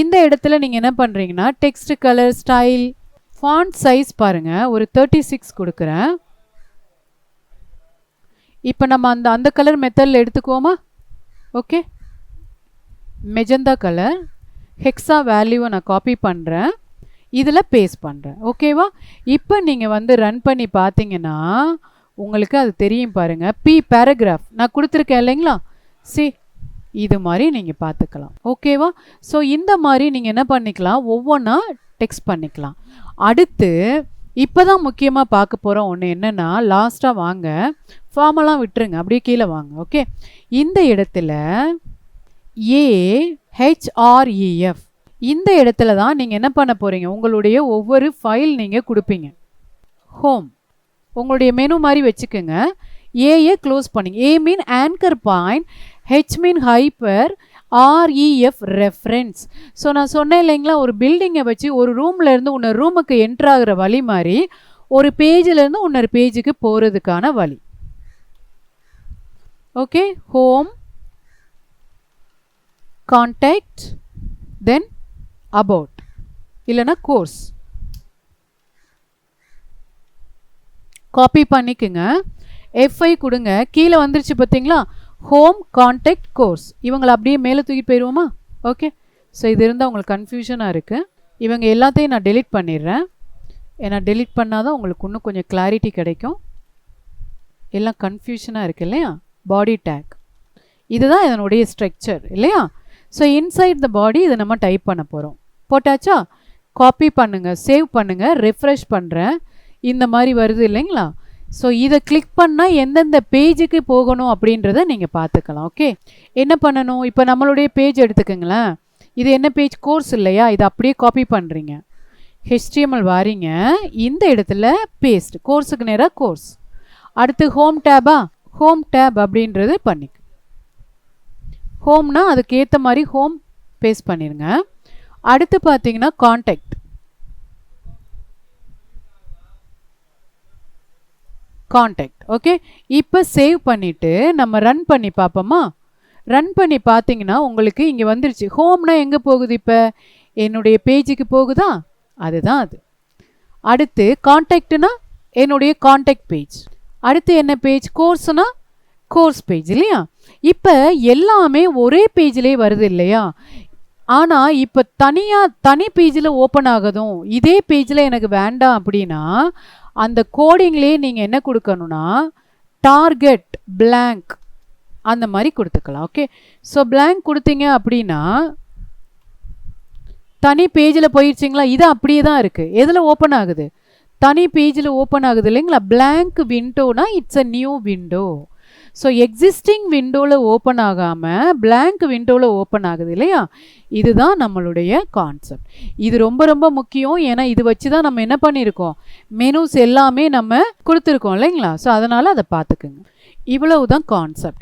இந்த இடத்துல நீங்கள் என்ன பண்ணுறீங்கன்னா text colour style font size பாருங்கள், ஒரு 36 கொடுக்குறேன். இப்போ நம்ம அந்த கலர் மெத்தடில் எடுத்துக்குவோமா. ஓகே, மெஜந்தா கலர் ஹெக்ஸா வேல்யூவை நான் காப்பி பண்ணுறேன், இதில் பேஸ்ட் பண்ணுறேன். ஓகேவா. இப்போ நீங்கள் ரன் பண்ணி பார்த்தீங்கன்னா உங்களுக்கு அது தெரியும் பாருங்கள். பி பேராகிராஃப் நான் கொடுத்துருக்கேன் இல்லைங்களா. இது மாதிரி நீங்கள் பார்த்துக்கலாம். ஓகேவா. ஸோ இந்த மாதிரி நீங்கள் என்ன பண்ணிக்கலாம், ஒவ்வொன்றா டெக்ஸ்ட் பண்ணிக்கலாம். அடுத்து இப்போ தான் முக்கியமாக பார்க்க போகிறோம் ஒன்று என்னென்னா, லாஸ்ட்டாக வாங்க, ஃபார்மெல்லாம் விட்டுருங்க, அப்படியே கீழே வாங்க. ஓகே, இந்த இடத்துல AHREF இந்த இடத்துல தான் நீங்கள் என்ன பண்ண போகிறீங்க, உங்களுடைய ஒவ்வொரு ஃபைல் நீங்கள் கொடுப்பீங்க. ஹோம் உங்களுடைய மெனு மாதிரி வச்சுக்கோங்க. ஏயை க்ளோஸ் பண்ணிங்க. A mean anchor point, H mean hyper, REF reference. ஸோ நான் சொன்னேன் இல்லைங்களா, ஒரு பில்டிங்கை வச்சு ஒரு ரூம்லேருந்து இன்னொரு ரூமுக்கு என்ட்ராகிற வழி மாதிரி ஒரு பேஜிலேருந்து இன்னொரு பேஜுக்கு போகிறதுக்கான வழி. Okay, home, contact, then about இல்லைன்னா கோர்ஸ். காப்பி பண்ணிக்குங்க, எஃப்ஐ கொடுங்க, கீழே வந்துருச்சு பார்த்தீங்களா, ஹோம், கான்டாக்ட், கோர்ஸ். இவங்களை அப்படியே மேலே தூக்கி போயிடுவோமா. ஓகே, ஸோ இது இருந்தால் உங்களுக்கு கன்ஃபியூஷனாக இருக்குது. இவங்க எல்லாத்தையும் நான் டெலிட் பண்ணிடுறேன். ஏன்னா டெலிட் பண்ணால் தான் உங்களுக்கு இன்னும் கொஞ்சம் கிளாரிட்டி கிடைக்கும். எல்லாம் கன்ஃபியூஷனாக இருக்குது இல்லையா. பாடி டேக் இதுதான் இதனுடைய ஸ்ட்ரக்சர் இல்லையா. ஸோ இன்சைட் த பாடி இதை நம்ம டைப் பண்ண போகிறோம். போட்டாச்சா. காப்பி பண்ணுங்கள், சேவ் பண்ணுங்கள், ரெஃப்ரெஷ் பண்ணுறேன். இந்த மாதிரி வருது இல்லைங்களா. ஸோ இதை கிளிக் பண்ணால் எந்தெந்த பேஜுக்கு போகணும் அப்படின்றத நீங்கள் பார்த்துக்கலாம். ஓகே, என்ன பண்ணணும், இப்போ நம்மளுடைய பேஜ் எடுத்துக்கோங்களேன். இது என்ன பேஜ், கோர்ஸ் இல்லையா. இதை அப்படியே காப்பி பண்ணுறீங்க, HTML வாரீங்க, இந்த இடத்துல பேஸ்ட், கோர்ஸுக்கு நேராக கோர்ஸ். அடுத்து ஹோம் டேபா, ஹோம் டேப் அப்படின்றது பண்ணிக்க. ஹோம்னா அதுக்கு ஏற்ற மாதிரி ஹோம் பேஸ்ட் பண்ணிடுங்க. அடுத்து பார்த்தீங்கன்னா கான்டாக்ட், கான்டாக்ட். ஓகே, இப்போ சேவ் பண்ணிவிட்டு நம்ம ரன் பண்ணி பார்ப்போமா. ரன் பண்ணி பார்த்தீங்கன்னா உங்களுக்கு இங்கே வந்துருச்சு. ஹோம்னா எங்கே போகுது, இப்போ என்னுடைய பேஜுக்கு போகுதா, அதுதான் அது. அடுத்து கான்டாக்ட்னா என்னுடைய கான்டாக்ட் பேஜ். அடுத்து என்ன பேஜ், கோர்ஸ்னா கோர்ஸ் பேஜ் இல்லையா. இப்போ எல்லாமே ஒரே பேஜ்லேயே வருது இல்லையா. ஆனால் இப்போ தனி பேஜில் ஓப்பன் ஆகுதும், இதே பேஜில் எனக்கு வேண்டாம் அப்படின்னா அந்த கோடிங்லேயே நீங்கள் என்ன கொடுக்கணும்னா டார்கெட் blank அந்த மாதிரி கொடுத்துக்கலாம். ஓகே, ஸோ blank கொடுத்தீங்க அப்படின்னா தனி பேஜில் போயிடுச்சிங்களா. இது அப்படியே தான் இருக்குது. எதில் ஓப்பன் ஆகுது, தனி பேஜில் ஓப்பன் ஆகுது இல்லைங்களா. blank விண்டோனா it's a new window. So existing விண்டோவில் ஓப்பன் ஆகாமல் blank விண்டோவில் ஓப்பன் ஆகுது இல்லையா. இதுதான் நம்மளுடைய கான்செப்ட். இது ரொம்ப ரொம்ப முக்கியம். ஏன்னா இது வச்சு தான் நம்ம என்ன பண்ணியிருக்கோம், மெனூஸ் எல்லாமே நம்ம கொடுத்துருக்கோம் இல்லைங்களா. ஸோ அதனால் அதை பார்த்துக்குங்க. இவ்வளவு தான் கான்செப்ட்.